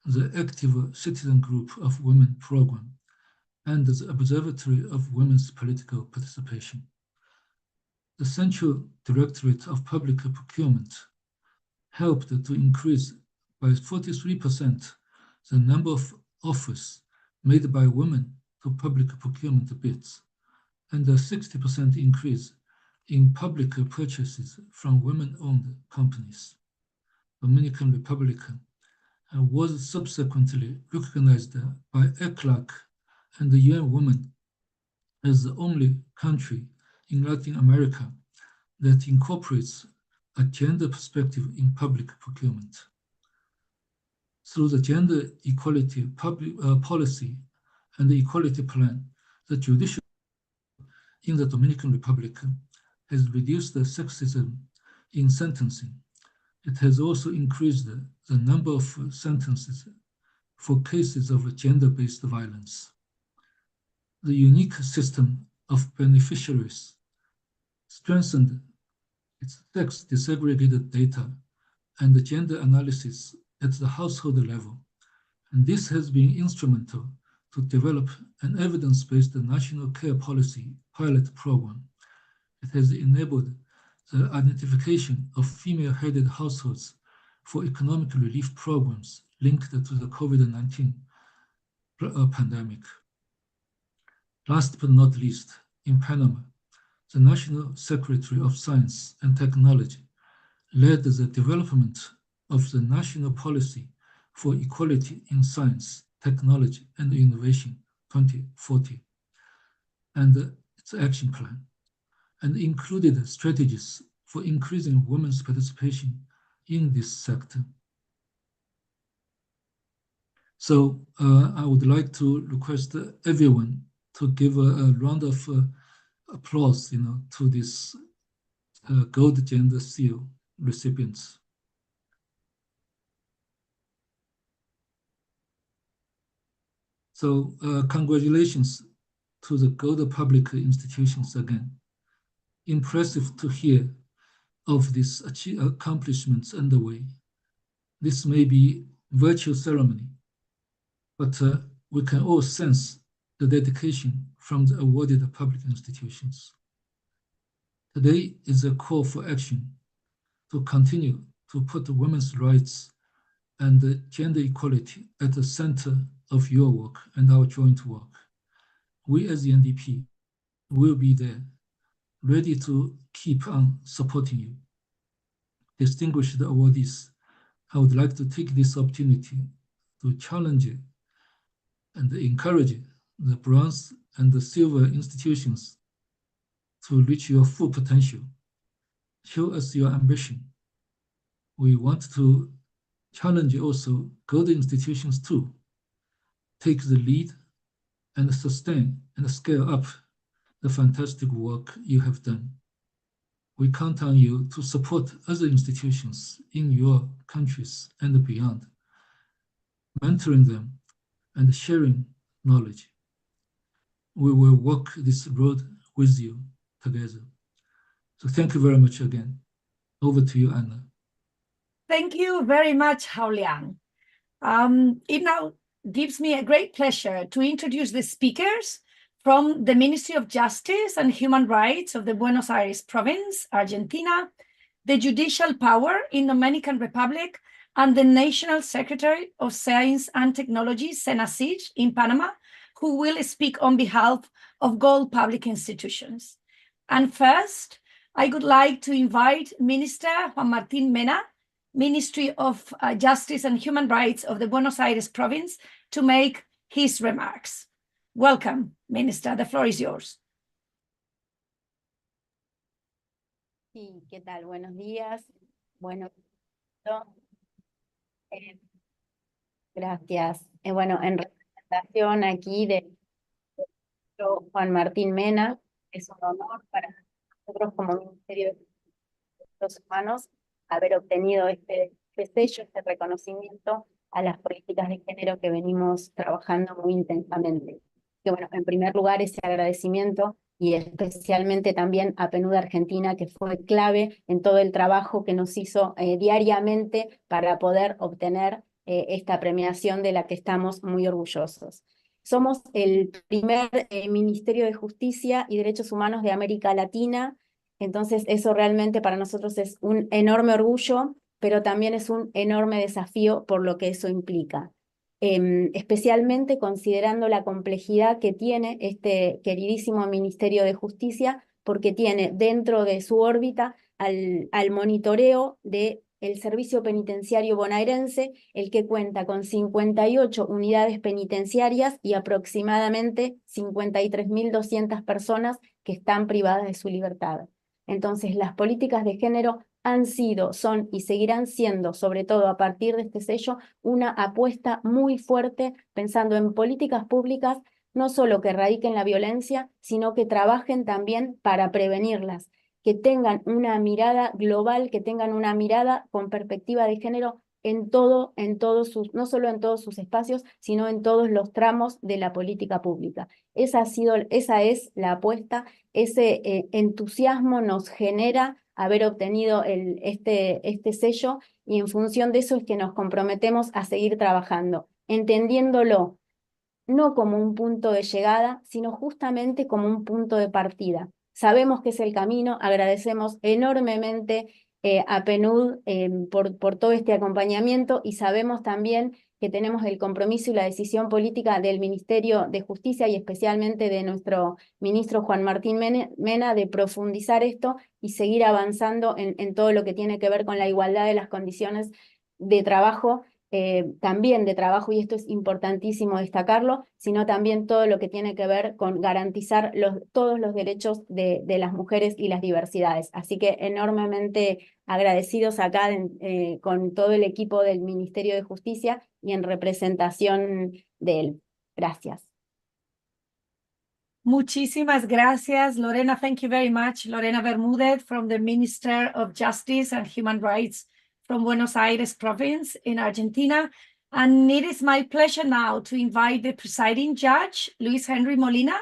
the Active Citizen Group of Women Program, and the Observatory of Women's Political Participation. The Central Directorate of Public Procurement helped to increase by 43% the number of offers made by women to public procurement bids, and a 60% increase in public purchases from women-owned companies. Dominican Republic was subsequently recognized by ECLAC and the UN Women as the only country in Latin America that incorporates a gender perspective in public procurement. Through the gender equality policy and the equality plan, the judiciary in the Dominican Republic has reduced the sexism in sentencing, It has also increased the number of sentences for cases of gender-based violence. The unique system of beneficiaries strengthened its sex disaggregated data and the gender analysis at the household level, and this has been instrumental to develop an evidence-based national care policy pilot program. It has enabled the identification of female-headed households for economic relief programs linked to the COVID-19 pandemic. Last but not least, in Panama, the National Secretary of Science and Technology led the development of the National Policy for Equality in Science, Technology, and Innovation 2040 and its action plan, and included strategies for increasing women's participation in this sector. So I would like to request everyone to give a round of applause, to this Gold Gender Seal recipients. So congratulations to the Gold Public Institutions again. Impressive to hear of these accomplishments underway. This may be virtual ceremony, but we can all sense the dedication from the awarded public institutions. Today is a call for action to continue to put women's rights and gender equality at the center of your work and our joint work. We as the UNDP will be there, ready to keep on supporting you. Distinguished awardees, I would like to take this opportunity to challenge and encourage the bronze and the silver institutions to reach your full potential. Show us your ambition. We want to challenge also gold institutions too. Take the lead and sustain and scale up the fantastic work you have done. We count on you to support other institutions in your countries and beyond, mentoring them and sharing knowledge. We will walk this road with you together. So thank you very much again. Over to you, Anna.
Thank you very much, Hao Liang. It now gives me a great pleasure to introduce the speakers from the Ministry of Justice and Human Rights of the Buenos Aires province, Argentina, the Judicial Power in Dominican Republic, and the National Secretary of Science and Technology, SENACIG, in Panama, who will speak on behalf of Gold Public Institutions. And first, I would like to invite Minister Juan Martín Mena, Ministry of Justice and Human Rights of the Buenos Aires province, to make his remarks. Welcome, Minister. The floor is yours.
Sí, ¿qué tal? Buenos días. Bueno, gracias. Bueno, en representación aquí de Juan Martín Mena, es un honor para nosotros como Ministerio de Derechos Humanos haber obtenido este sello, este reconocimiento a las políticas de género que venimos trabajando muy intensamente. Que bueno, en primer lugar, ese agradecimiento y especialmente también a PNUD Argentina, que fue clave en todo el trabajo que nos hizo diariamente para poder obtener esta premiación de la que estamos muy orgullosos. Somos el primer Ministerio de Justicia y Derechos Humanos de América Latina, entonces eso realmente para nosotros es un enorme orgullo, pero también es un enorme desafío por lo que eso implica. Especialmente considerando la complejidad que tiene este queridísimo Ministerio de Justicia, porque tiene dentro de su órbita al monitoreo del Servicio Penitenciario Bonaerense, el que cuenta con 58 unidades penitenciarias y aproximadamente 53.200 personas que están privadas de su libertad. Entonces, las políticas de género han sido, son y seguirán siendo, sobre todo a partir de este sello, una apuesta muy fuerte pensando en políticas públicas, no solo que erradiquen la violencia, sino que trabajen también para prevenirlas. que tengan una mirada global, que tengan una mirada con perspectiva de género en todos sus, no solo en todos sus espacios, sino en todos los tramos de la política pública. Esa es la apuesta, ese entusiasmo nos genera haber obtenido este sello, y en función de eso es que nos comprometemos a seguir trabajando, entendiéndolo no como un punto de llegada, sino justamente como un punto de partida. Sabemos que es el camino, agradecemos enormemente a PNUD por todo este acompañamiento, y sabemos también que tenemos el compromiso y la decisión política del Ministerio de Justicia y especialmente de nuestro ministro Juan Martín Mena de profundizar esto y seguir avanzando en todo lo que tiene que ver con la igualdad de las condiciones de trabajo, también de trabajo, y esto es importantísimo destacarlo, sino también todo lo que tiene que ver con garantizar todos los derechos de las mujeres y las diversidades. Así que enormemente agradecidos acá con todo el equipo del Ministerio de Justicia y en representación de él. Gracias.
Muchísimas gracias, Lorena. Thank you very much. Lorena Bermúdez from the Minister of Justice and Human Rights from Buenos Aires province in Argentina. And it is my pleasure now to invite the presiding judge, Luis Henry Molina,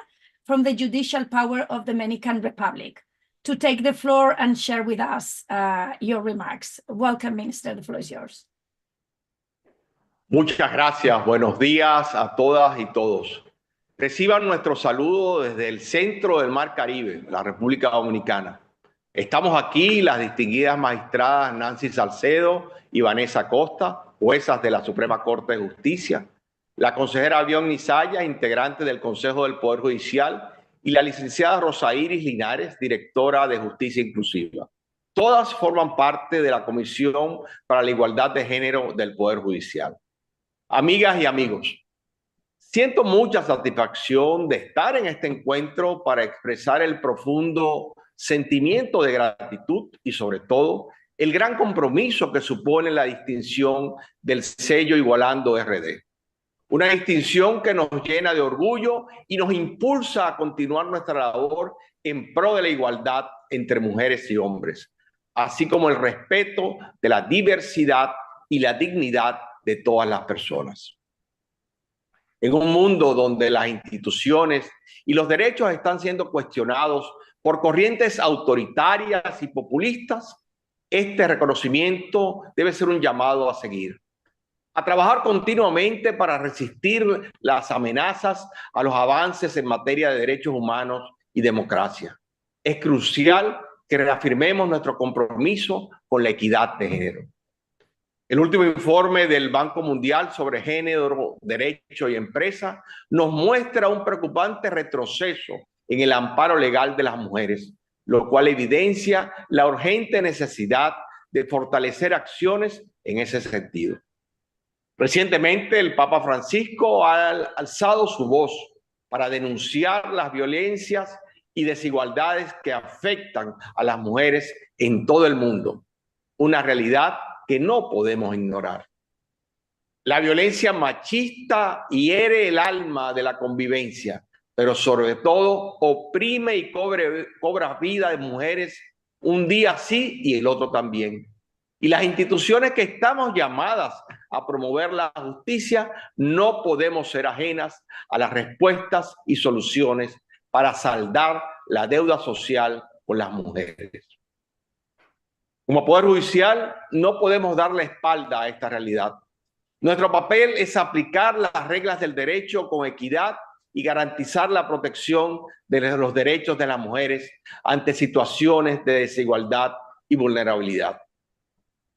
from the Judicial Power of the Dominican Republic, to take the floor and share with us your remarks. Welcome, Minister. The floor is yours.
Muchas gracias. Buenos días a todas y todos. Reciban nuestro saludo desde el centro del Mar Caribe, la República Dominicana. Estamos aquí las distinguidas magistradas Nancy Salcedo y Vanessa Costa, juezas de la Suprema Corte de Justicia, la consejera Avión Nisaya, integrante del Consejo del Poder Judicial, y la licenciada Rosa Iris Linares, directora de Justicia Inclusiva. Todas forman parte de la Comisión para la Igualdad de Género del Poder Judicial. Amigas y amigos, siento mucha satisfacción de estar en este encuentro para expresar el profundo sentimiento de gratitud y, sobre todo, el gran compromiso que supone la distinción del sello Igualando RD. Una distinción que nos llena de orgullo y nos impulsa a continuar nuestra labor en pro de la igualdad entre mujeres y hombres, así como el respeto de la diversidad y la dignidad de todas las personas. En un mundo donde las instituciones y los derechos están siendo cuestionados por corrientes autoritarias y populistas, este reconocimiento debe ser un llamado a seguir, a trabajar continuamente para resistir las amenazas a los avances en materia de derechos humanos y democracia. Es crucial que reafirmemos nuestro compromiso con la equidad de género. El último informe del Banco Mundial sobre género, derecho y empresa nos muestra un preocupante retroceso en el amparo legal de las mujeres, lo cual evidencia la urgente necesidad de fortalecer acciones en ese sentido. Recientemente, el Papa Francisco ha alzado su voz para denunciar las violencias y desigualdades que afectan a las mujeres en todo el mundo, una realidad que no podemos ignorar. La violencia machista hiere el alma de la convivencia, pero sobre todo oprime y cobra vida de mujeres un día sí y el otro también. Y las instituciones que estamos llamadas a promover la justicia no podemos ser ajenas a las respuestas y soluciones para saldar la deuda social con las mujeres. Como Poder Judicial no podemos dar la espalda a esta realidad. Nuestro papel es aplicar las reglas del derecho con equidad y garantizar la protección de los derechos de las mujeres ante situaciones de desigualdad y vulnerabilidad.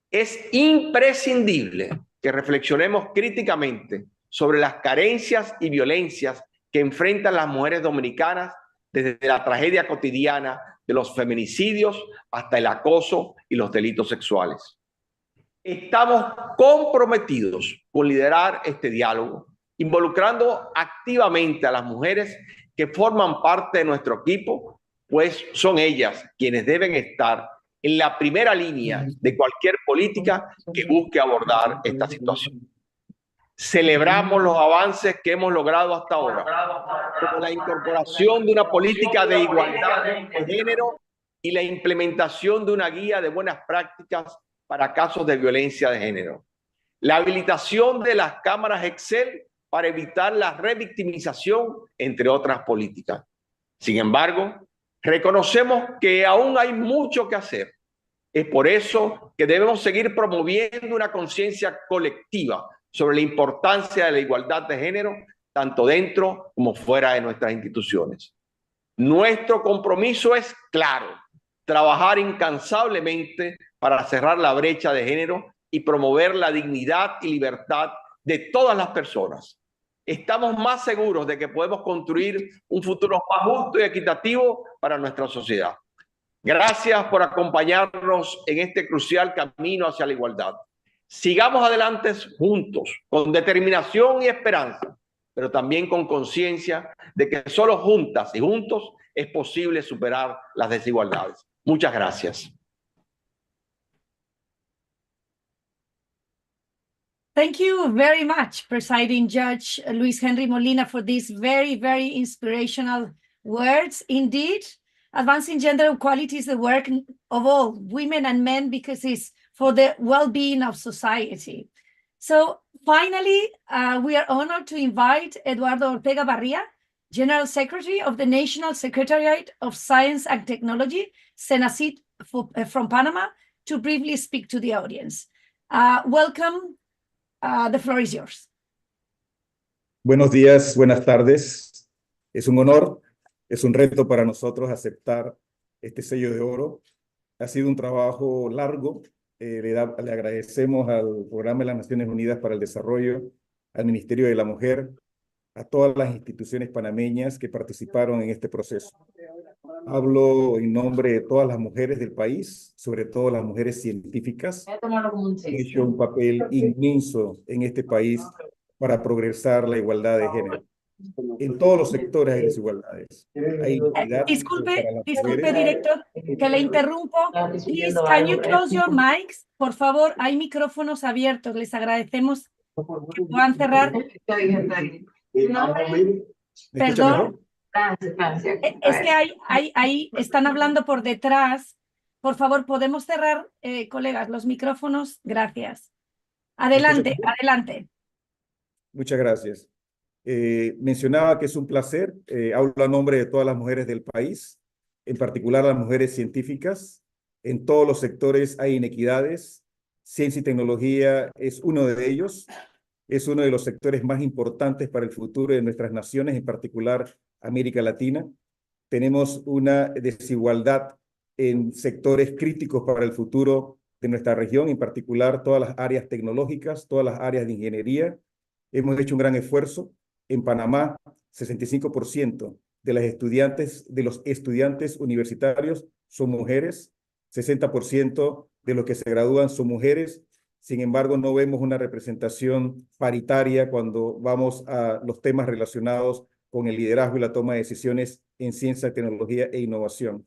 Es imprescindible que reflexionemos críticamente sobre las carencias y violencias que enfrentan las mujeres dominicanas desde la tragedia cotidiana de los feminicidios hasta el acoso y los delitos sexuales. Estamos comprometidos con liderar este diálogo, involucrando activamente a las mujeres que forman parte de nuestro equipo, pues son ellas quienes deben estar en la primera línea de cualquier política que busque abordar esta situación. Celebramos los avances que hemos logrado hasta ahora, como la incorporación de una política de igualdad de género y la implementación de una guía de buenas prácticas para casos de violencia de género. La habilitación de las cámaras Excel para evitar la revictimización, entre otras políticas. Sin embargo, reconocemos que aún hay mucho que hacer. Es por eso que debemos seguir promoviendo una conciencia colectiva sobre la importancia de la igualdad de género, tanto dentro como fuera de nuestras instituciones. Nuestro compromiso es claro: trabajar incansablemente para cerrar la brecha de género y promover la dignidad y libertad de todas las personas. Estamos más seguros de que podemos construir un futuro más justo y equitativo para nuestra sociedad. Gracias por acompañarnos en este crucial camino hacia la igualdad. Sigamos adelante juntos, con determinación y esperanza, pero también con conciencia de que solo juntas y juntos es posible superar las desigualdades. Muchas gracias.
Thank you very much, Presiding Judge Luis Henry Molina, for these very, very inspirational words. Indeed, advancing gender equality is the work of all women and men because it's for the well-being of society. So finally, we are honored to invite Eduardo Ortega Barria, General Secretary of the National Secretariat of Science and Technology, CENACYT, from Panama, to briefly speak to the audience. Welcome. The floor is yours.
Buenos días, buenas tardes. Es un honor, es un reto para nosotros aceptar este sello de oro. Ha sido un trabajo largo. Le agradecemos al Programa de las Naciones Unidas para el Desarrollo, al Ministerio de la Mujer, a todas las instituciones panameñas que participaron en este proceso. Hablo en nombre de todas las mujeres del país, sobre todo las mujeres científicas, que han hecho un papel inmenso en este país para progresar la igualdad de género. En todos los sectores hay desigualdades. Hay igualdad
Disculpe,
para las mujeres.
director, que le interrumpo. Please, can you close your mics? Por favor, hay micrófonos abiertos. Les agradecemos que puedan cerrar. Perdón. Es que ahí están hablando por detrás. Por favor, ¿podemos cerrar, colegas, los micrófonos? Gracias. Adelante, adelante.
Muchas gracias. Mencionaba que es un placer. Hablo a nombre de todas las mujeres del país, en particular las mujeres científicas. En todos los sectores hay inequidades. Ciencia y tecnología es uno de ellos. Es uno de los sectores más importantes para el futuro de nuestras naciones, en particular América Latina. Tenemos una desigualdad en sectores críticos para el futuro de nuestra región, en particular todas las áreas tecnológicas, todas las áreas de ingeniería. Hemos hecho un gran esfuerzo. En Panamá, 65% de los estudiantes universitarios son mujeres, 60% de los que se gradúan son mujeres. Sin embargo, no vemos una representación paritaria cuando vamos a los temas relacionados con el liderazgo y la toma de decisiones en ciencia, tecnología e innovación.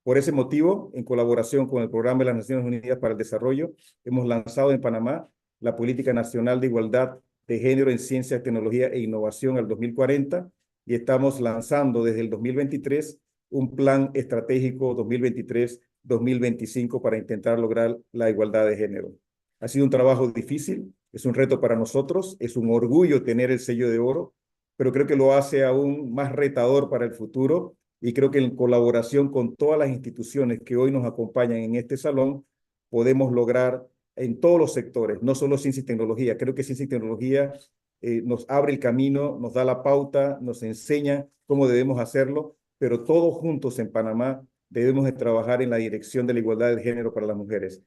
Por ese motivo, en colaboración con el Programa de las Naciones Unidas para el Desarrollo, hemos lanzado en Panamá la Política Nacional de Igualdad de Género en Ciencia, Tecnología e Innovación al 2040 y estamos lanzando desde el 2023 un plan estratégico 2023-2025 para intentar lograr la igualdad de género. Ha sido un trabajo difícil, es un reto para nosotros, es un orgullo tener el sello de oro, pero creo que lo hace aún más retador para el futuro y creo que en colaboración con todas las instituciones que hoy nos acompañan en este salón, podemos lograr en todos los sectores, no solo ciencia y tecnología. Creo que ciencia y tecnología nos abre el camino, nos da la pauta, nos enseña cómo debemos hacerlo, pero todos juntos en Panamá debemos de trabajar en la dirección de la igualdad de género para las mujeres.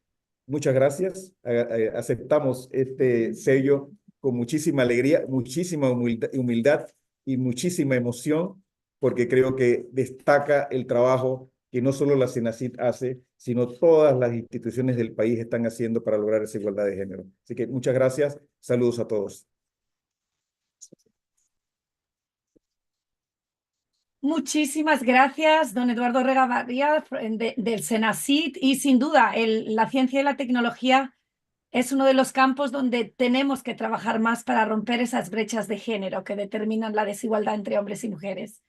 Muchas gracias. Aceptamos este sello con muchísima alegría, muchísima humildad y muchísima emoción, porque creo que destaca el trabajo que no solo la CENACYT hace, sino todas las instituciones del país están haciendo para lograr esa igualdad de género. Así que muchas gracias. Saludos a todos.
Muchísimas gracias, don Eduardo Ortega Barria, del CENACYT, y sin duda la ciencia y la tecnología es uno de los campos donde tenemos que trabajar más para romper esas brechas de género que determinan la desigualdad entre hombres y mujeres.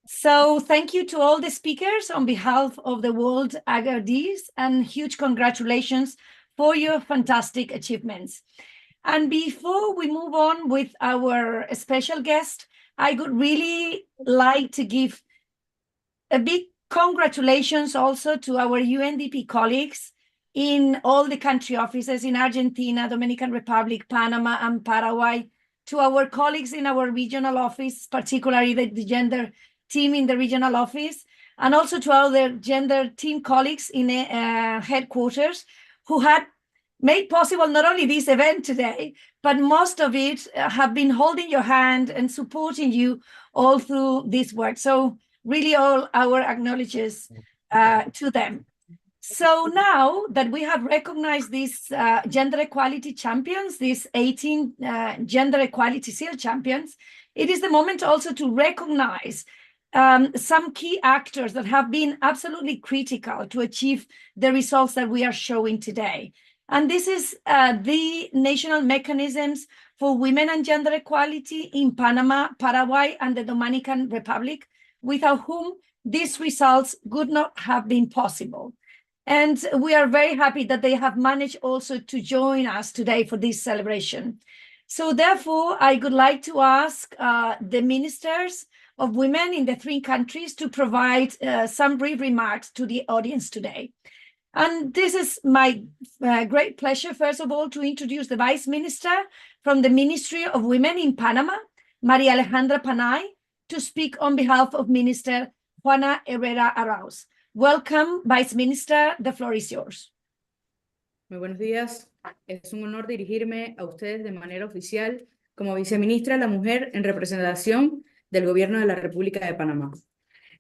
So thank you to all the speakers on behalf of the World Agardees, and huge congratulations for your fantastic achievements. And before we move on with our special guest, I would really like to give a big congratulations also to our UNDP colleagues in all the country offices in Argentina, Dominican Republic, Panama, and Paraguay, to our colleagues in our regional office, particularly the gender team in the regional office, and also to other gender team colleagues in headquarters who had made possible not only this event today, but most of it have been holding your hand and supporting you all through this work. So really all our acknowledges to them. So now that we have recognized these gender equality champions, these 18 gender equality seal champions, it is the moment also to recognize some key actors that have been absolutely critical to achieve the results that we are showing today. And this is the national mechanisms for women and gender equality in Panama, Paraguay, and the Dominican Republic, without whom these results would not have been possible. And we are very happy that they have managed also to join us today for this celebration. So therefore, I would like to ask the ministers of women in the 3 countries to provide some brief remarks to the audience today. And this is my great pleasure, first of all, to introduce the Vice Minister from the Ministry of Women in Panama, Maria Alejandra Panay, to speak on behalf of Minister Juana Herrera Arauz. Welcome, Vice Minister. The floor is yours.
Muy buenos días. Es un honor dirigirme a ustedes de manera oficial como Viceministra de la Mujer en representación del Gobierno de la República de Panamá.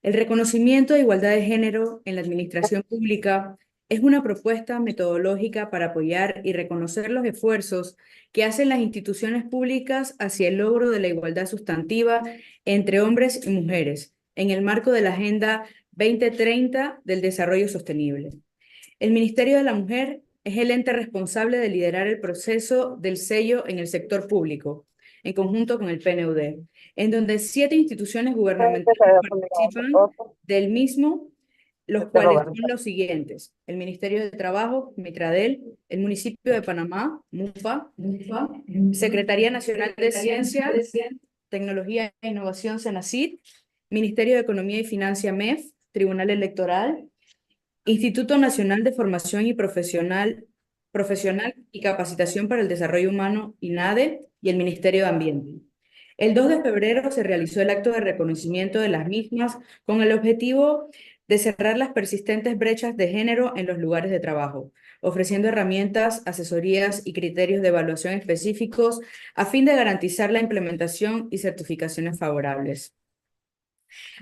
El reconocimiento de igualdad de género en la administración pública es una propuesta metodológica para apoyar y reconocer los esfuerzos que hacen las instituciones públicas hacia el logro de la igualdad sustantiva entre hombres y mujeres en el marco de la Agenda 2030 del Desarrollo Sostenible. El Ministerio de la Mujer es el ente responsable de liderar el proceso del sello en el sector público, en conjunto con el PNUD, en donde 7 instituciones gubernamentales participan del mismo, los cuales son los siguientes: el Ministerio de Trabajo, Mitradel, el Municipio de Panamá, MUFA, Secretaría Nacional de Ciencia, Tecnología e Innovación, SENACID, Ministerio de Economía y Financia, MEF, Tribunal Electoral, Instituto Nacional de Formación y Profesional y Capacitación para el Desarrollo Humano, INADE, y el Ministerio de Ambiente. El 2 de febrero se realizó el acto de reconocimiento de las mismas con el objetivo de cerrar las persistentes brechas de género en los lugares de trabajo, ofreciendo herramientas, asesorías y criterios de evaluación específicos a fin de garantizar la implementación y certificaciones favorables.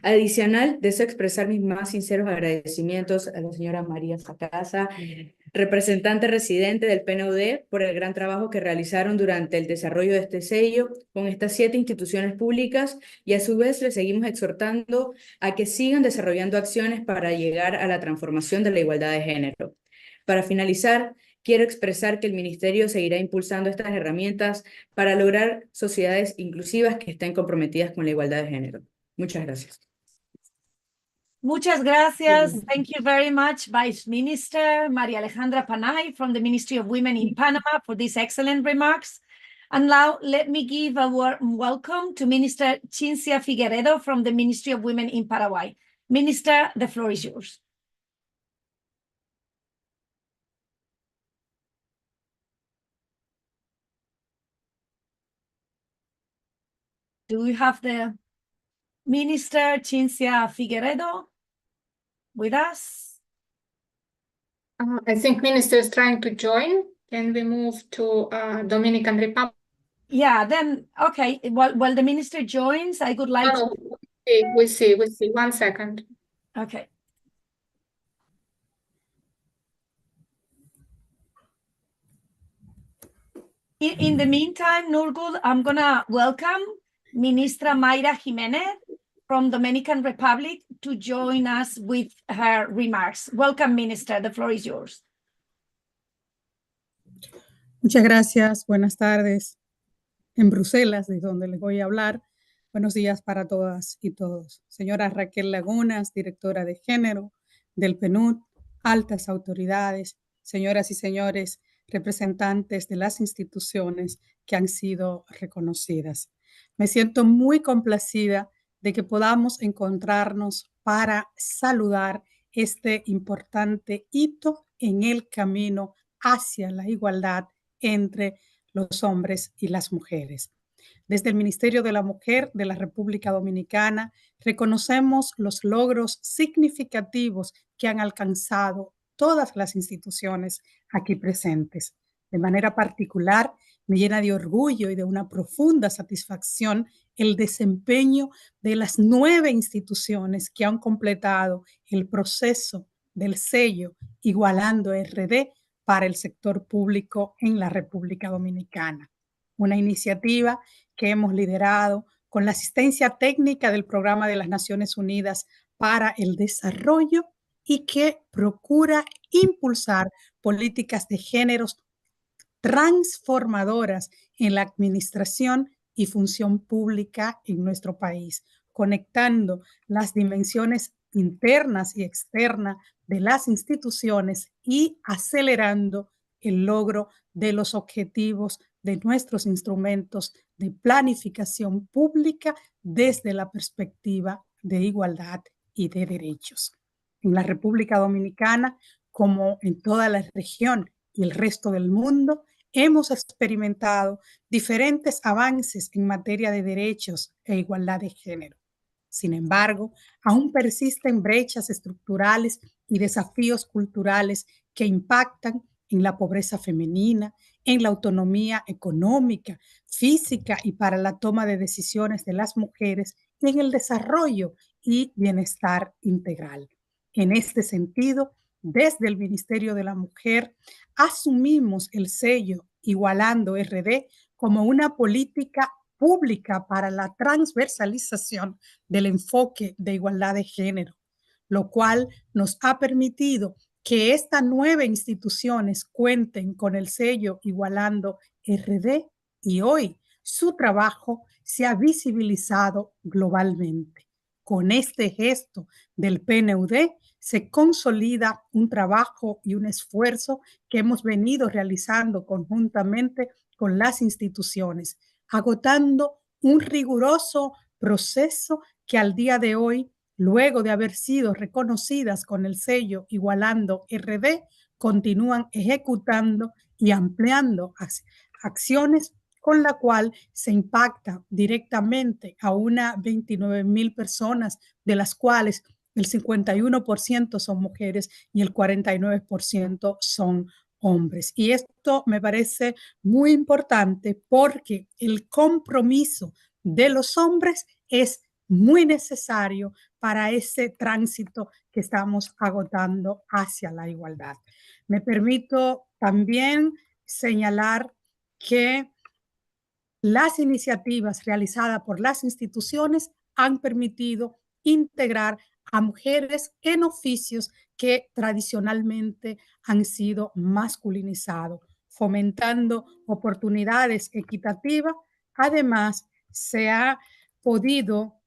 Adicional, deseo expresar mis más sinceros agradecimientos a la señora María Sacasa, representante residente del PNUD, por el gran trabajo que realizaron durante el desarrollo de este sello con estas 7 instituciones públicas, y a su vez les seguimos exhortando a que sigan desarrollando acciones para llegar a la transformación de la igualdad de género. Para finalizar, quiero expresar que el Ministerio seguirá impulsando estas herramientas para lograr sociedades inclusivas que estén comprometidas con la igualdad de género. Muchas gracias.
Muchas gracias. Thank you very much, Vice Minister Maria Alejandra Panay from the Ministry of Women in Panama, for these excellent remarks. And now let me give a warm welcome to Minister Cincia Figueredo from the Ministry of Women in Paraguay. Minister, the floor is yours. Do we have the Minister Cincia Figueredo with us?
I think Minister is trying to join. Can we move to Dominican Republic?
Yeah, then, okay. While the Minister joins, I would like
to... We see. 1 second.
Okay. In the meantime, Nurgul, I'm going to welcome Ministra Mayra Jimenez from Dominican Republic to join us with her remarks. Welcome, Minister. The floor is yours.
Muchas gracias. Buenas tardes. En Bruselas, de donde les voy a hablar,
Buenos días para todas y todos. Señora Raquel Lagunas, directora de género del PNUD, altas autoridades, señoras y señores, representantes de las instituciones que han sido reconocidas. Me siento muy complacida de que podamos encontrarnos para saludar este importante hito en el camino hacia la igualdad entre los hombres y las mujeres. Desde el Ministerio de la Mujer de la República Dominicana reconocemos los logros significativos que han alcanzado todas las instituciones aquí presentes. De manera particular, me llena de orgullo y de una profunda satisfacción el desempeño de las 9 instituciones que han completado el proceso del sello Igualando RD para el sector público en la República Dominicana. Una iniciativa que hemos liderado con la asistencia técnica del Programa de las Naciones Unidas para el Desarrollo y que procura impulsar políticas de géneros transformadoras en la administración y función pública en nuestro país, conectando las dimensiones internas y externas de las instituciones y acelerando el logro de los objetivos de nuestros instrumentos de planificación pública desde la perspectiva de igualdad y de derechos. En la República Dominicana, como en toda la región y el resto del mundo, hemos experimentado diferentes avances en materia de derechos e igualdad de género. Sin embargo, aún persisten brechas estructurales y desafíos culturales que impactan en la pobreza femenina, en la autonomía económica, física y para la toma de decisiones de las mujeres y en el desarrollo y bienestar integral. En este sentido, desde el Ministerio de la Mujer, asumimos el sello Igualando RD como una política pública para la transversalización del enfoque de igualdad de género, lo cual nos ha permitido que estas 9 instituciones cuenten con el sello Igualando RD y hoy su trabajo se ha visibilizado globalmente. Con este gesto del PNUD se consolida un trabajo y un esfuerzo que hemos venido realizando conjuntamente con las instituciones, agotando un riguroso proceso que al día de hoy, luego de haber sido reconocidas con el sello Igualando RD, continúan ejecutando y ampliando acciones con la cual se impacta directamente a unas 29,000 personas, de las cuales el 51% son mujeres y el 49% son hombres. Y esto me parece muy importante porque el compromiso de los hombres es muy necesario para ese tránsito que estamos agotando hacia la igualdad. Me permito también señalar que las iniciativas realizadas por las instituciones han permitido integrar a mujeres en oficios que tradicionalmente han sido masculinizados, fomentando oportunidades equitativas. Además, se ha podido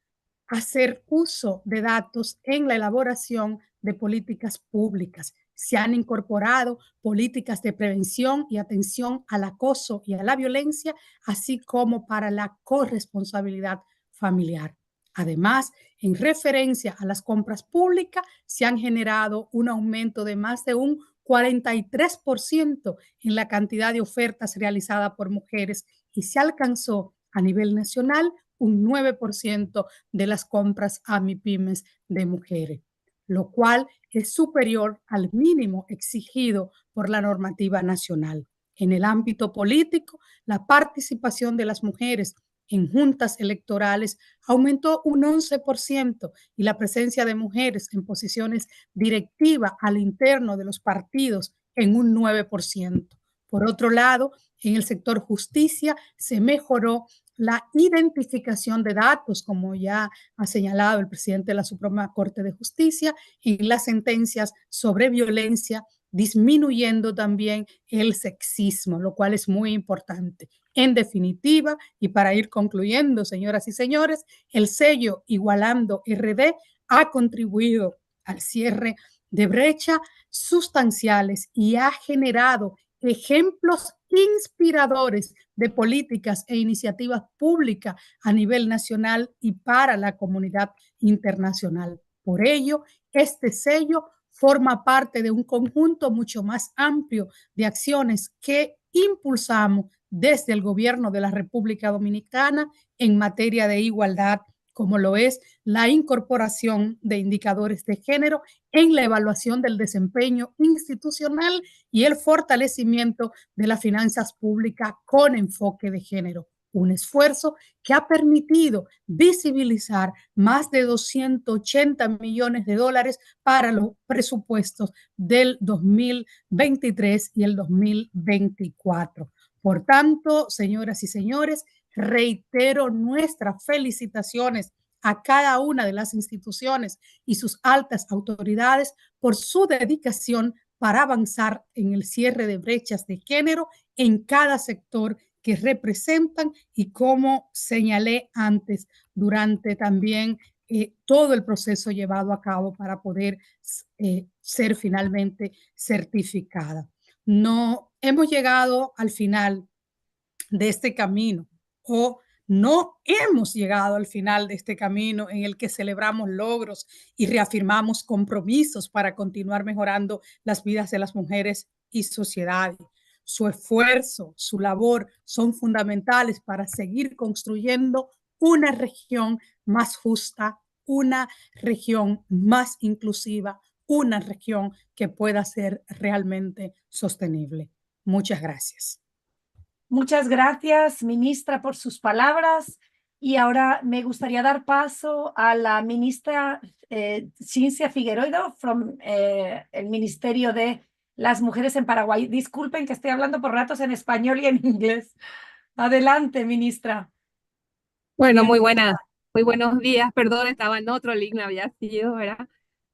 hacer uso de datos en la elaboración de políticas públicas. Se han incorporado políticas de prevención y atención al acoso y a la violencia, así como para la corresponsabilidad familiar. Además, en referencia a las compras públicas, se han generado un aumento de más de un 43% en la cantidad de ofertas realizadas por mujeres y se alcanzó a nivel nacional un 9% de las compras a MIPYMES de mujeres, lo cual es superior al mínimo exigido por la normativa nacional. En el ámbito político, la participación de las mujeres en juntas electorales aumentó un 11% y la presencia de mujeres en posiciones directivas al interno de los partidos en un 9%. Por otro lado, en el sector justicia se mejoró la identificación de datos, como ya ha señalado el presidente de la Suprema Corte de Justicia, en las sentencias sobre violencia disminuyendo también el sexismo, lo cual es muy importante. En definitiva, y para ir concluyendo, señoras y señores, el sello Igualando RD ha contribuido al cierre de brecha sustanciales y ha generado ejemplos inspiradores de políticas e iniciativas públicas a nivel nacional y para la comunidad internacional. Por ello, este sello forma parte de un conjunto mucho más amplio de acciones que impulsamos desde el gobierno de la República Dominicana en materia de igualdad, como lo es la incorporación de indicadores de género en la evaluación del desempeño institucional y el fortalecimiento de las finanzas públicas con enfoque de género. Un esfuerzo que ha permitido visibilizar más de 280 millones de dólares para los presupuestos del 2023 y el 2024. Por tanto, señoras y señores, reitero nuestras felicitaciones a cada una de las instituciones y sus altas autoridades por su dedicación para avanzar en el cierre de brechas de género en cada sector que representan y como señalé antes, durante también todo el proceso llevado a cabo para poder ser finalmente certificada. No hemos llegado al final de este camino o no hemos llegado al final de este camino en el que celebramos logros y reafirmamos compromisos para continuar mejorando las vidas de las mujeres y sociedades. Su esfuerzo, su labor son fundamentales para seguir construyendo una región más justa, una región más inclusiva, una región que pueda ser realmente sostenible. Muchas gracias.
Muchas gracias, ministra, por sus palabras. Y ahora me gustaría dar paso a la ministra Cincia Figueiredo, from el Ministerio de las Mujeres en Paraguay. Disculpen que estoy hablando por ratos en español y en inglés. Adelante, ministra.
Bueno, muy buenos días. Perdón, estaba en otro link, me había sido, ¿verdad?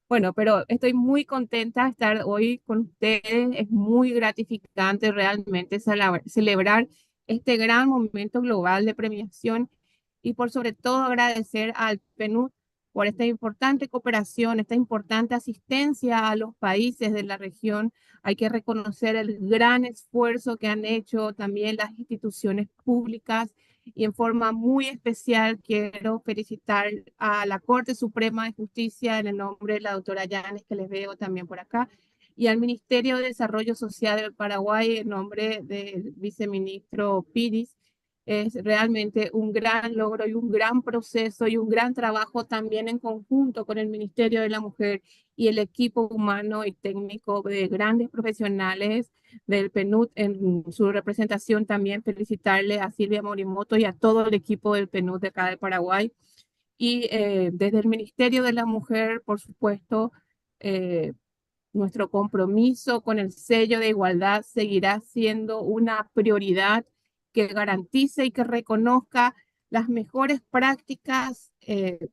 Bueno, pero estoy muy contenta de estar hoy con ustedes. Es muy gratificante realmente celebrar este gran momento global de premiación y por sobre todo agradecer al PNUD por esta importante cooperación, esta importante asistencia a los países de la región. Hay que reconocer el gran esfuerzo que han hecho también las instituciones públicas y en forma muy especial quiero felicitar a la Corte Suprema de Justicia en el nombre de la doctora Llanes, que les veo también por acá, y al Ministerio de Desarrollo Social del Paraguay en nombre del viceministro Piris. Es realmente un gran logro y un gran proceso y un gran trabajo también en conjunto con el Ministerio de la Mujer y el equipo humano y técnico de grandes profesionales del PNUD en su representación. También felicitarle a Silvia Morimoto y a todo el equipo del PNUD de acá de Paraguay. Y desde el Ministerio de la Mujer, por supuesto, nuestro compromiso con el sello de igualdad seguirá siendo una prioridad que garantice y que reconozca las mejores prácticas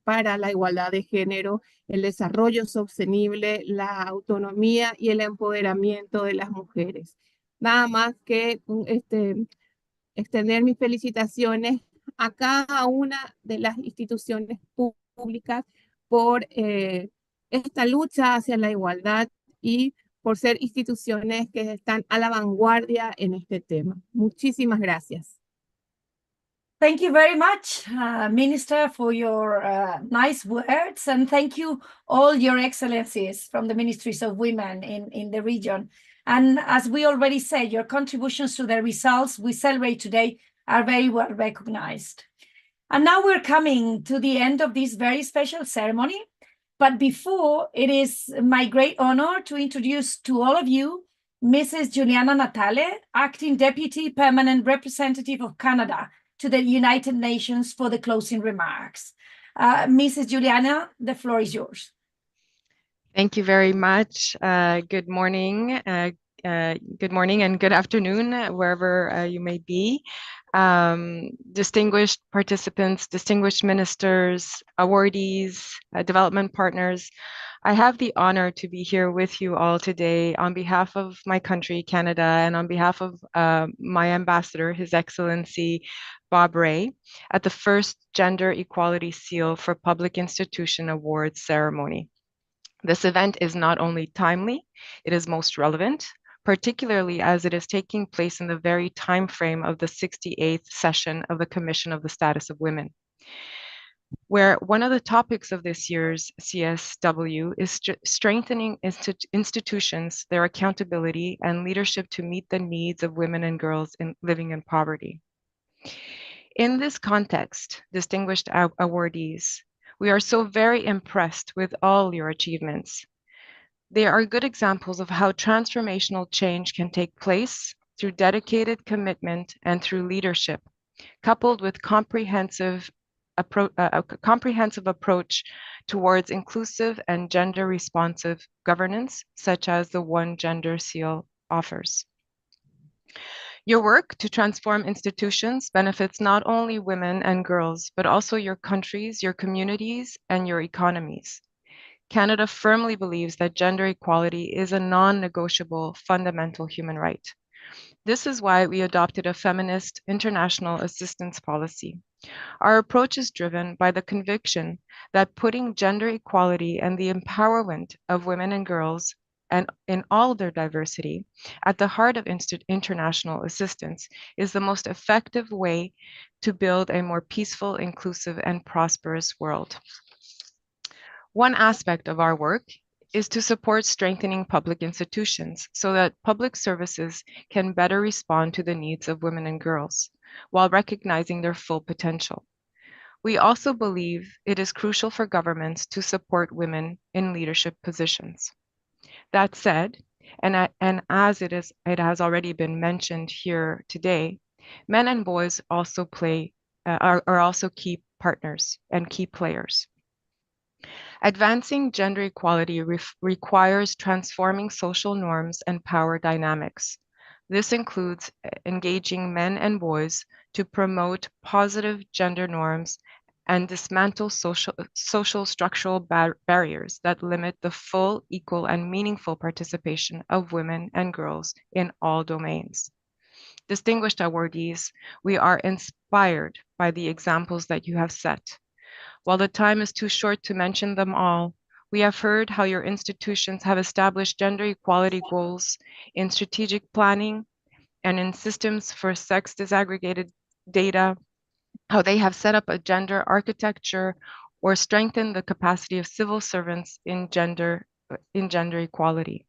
para la igualdad de género, el desarrollo sostenible, la autonomía y el empoderamiento de las mujeres. Nada más que extender mis felicitaciones a cada una de las instituciones públicas por esta lucha hacia la igualdad y por ser instituciones que están a la vanguardia en este tema. Muchísimas gracias.
Thank you very much, Minister, for your nice words, and thank you all your excellencies from the Ministries of Women in the region. And as we already said, your contributions to the results we celebrate today are very well recognized. And now we're coming to the end of this very special ceremony. But before, it is my great honor to introduce to all of you Mrs. Juliana Natale, Acting Deputy Permanent Representative of Canada to the United Nations, for the closing remarks. Mrs. Juliana, the floor is yours.
Thank you very much. Good morning and good afternoon, wherever you may be. distinguished participants, distinguished ministers, awardees, development partners. I have the honor to be here with you all today on behalf of my country, Canada, and on behalf of my ambassador, His Excellency Bob Rae, at the first Gender Equality Seal for Public Institution Awards ceremony. This event is not only timely, it is most relevant, particularly as it is taking place in the very time frame of the 68th session of the Commission of the Status of Women, where one of the topics of this year's CSW is strengthening institutions, their accountability and leadership to meet the needs of women and girls living in poverty. In this context, distinguished awardees, we are so very impressed with all your achievements. They are good examples of how transformational change can take place through dedicated commitment and through leadership, coupled with a comprehensive approach towards inclusive and gender responsive governance, such as the One Gender Seal offers. Your work to transform institutions benefits not only women and girls, but also your countries, your communities, and your economies. Canada firmly believes that gender equality is a non-negotiable fundamental human right. This is why we adopted a feminist international assistance policy. Our approach is driven by the conviction that putting gender equality and the empowerment of women and girls and in all their diversity at the heart of international assistance is the most effective way to build a more peaceful, inclusive, and prosperous world. One aspect of our work is to support strengthening public institutions so that public services can better respond to the needs of women and girls while recognizing their full potential. We also believe it is crucial for governments to support women in leadership positions. That said, and as it has already been mentioned here today, men and boys also are also key partners and key players. Advancing gender equality requires transforming social norms and power dynamics. This includes engaging men and boys to promote positive gender norms and dismantle social structural barriers that limit the full, equal, and meaningful participation of women and girls in all domains. Distinguished awardees, we are inspired by the examples that you have set. While the time is too short to mention them all, we have heard how your institutions have established gender equality goals in strategic planning and in systems for sex disaggregated data, how they have set up a gender architecture or strengthened the capacity of civil servants in gender equality.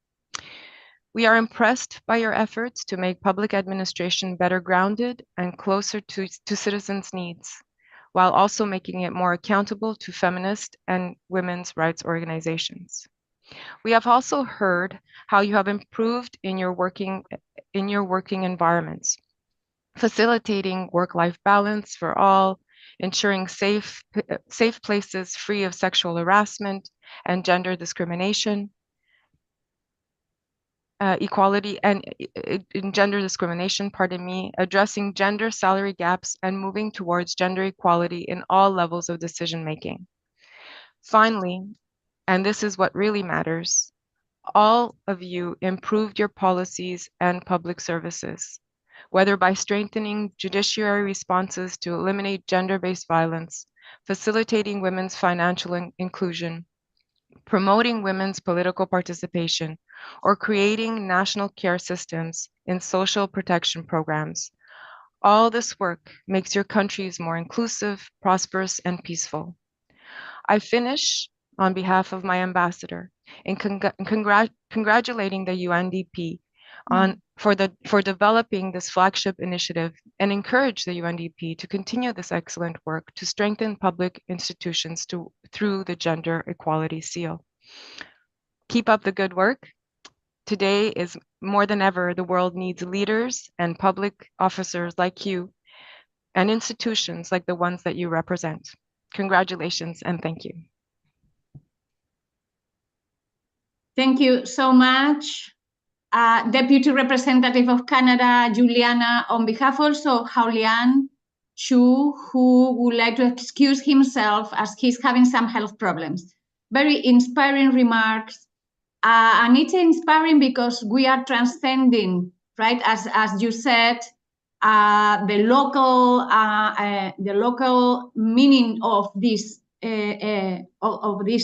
We are impressed by your efforts to make public administration better grounded and closer to citizens' needs, while also making it more accountable to feminist and women's rights organizations. We have also heard how you have improved in your working environments, facilitating work-life balance for all, ensuring safe places free of sexual harassment and gender discrimination, equality and in gender discrimination, addressing gender salary gaps and moving towards gender equality in all levels of decision making. Finally, and this is what really matters, all of you improved your policies and public services, whether by strengthening judiciary responses to eliminate gender-based violence, facilitating women's financial inclusion, promoting women's political participation, or creating national care systems in social protection programs. All this work makes your countries more inclusive, prosperous, and peaceful. I finish on behalf of my ambassador in congratulating the UNDP for developing this flagship initiative and encourage the UNDP to continue this excellent work to strengthen public institutions through the Gender Equality Seal. Keep up the good work. Today is more than ever, the world needs leaders and public officers like you and institutions like the ones that you represent. Congratulations and thank you.
Thank you so much, Deputy Representative of Canada, Juliana, on behalf also of Haulian Chu, who would like to excuse himself as he's having some health problems. Very inspiring remarks. And it's inspiring because we are transcending, right? As you said, the local meaning of these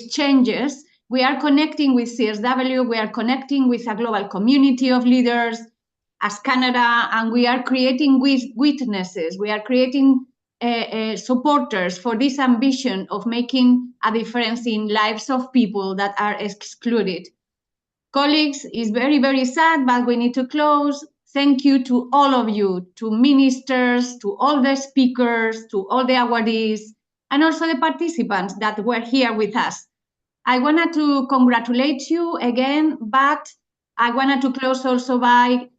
changes. We are connecting with CSW. We are connecting with a global community of leaders as Canada, and we are creating witnesses. We are creating supporters for this ambition of making a difference in lives of people that are excluded. Colleagues, it's very, very sad, but we need to close. Thank you to all of you, to ministers, to all the speakers, to all the awardees, and also the participants that were here with us. I wanted to congratulate you again, but I wanted to close also by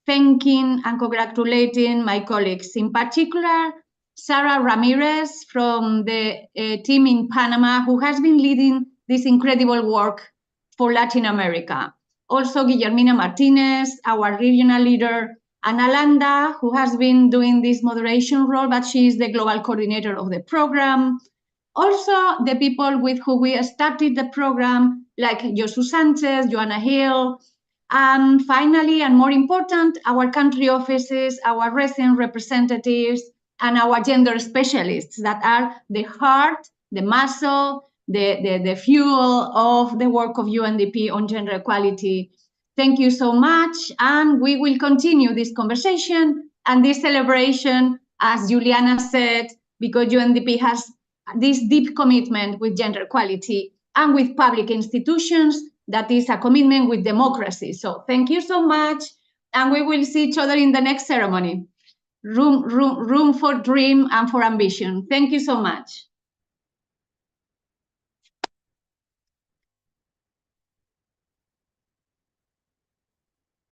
thanking and congratulating my colleagues, in particular, Sarah Ramirez from the team in Panama, who has been leading this incredible work for Latin America. Also, Guillermina Martinez, our regional leader, and Alanda, who has been doing this moderation role, but she is the global coordinator of the program. Also, the people with who we started the program, like Josu Sanchez, Joanna Hill, and finally, and more important, our country offices, our resident representatives, and our gender specialists that are the heart, the muscle, the fuel of the work of UNDP on gender equality. Thank you so much, and we will continue this conversation and this celebration, as Juliana said, because UNDP has this deep commitment with gender equality and with public institutions. That is a commitment with democracy. So thank you so much, and we will see each other in the next ceremony. Room for dream and for ambition. Thank you so much.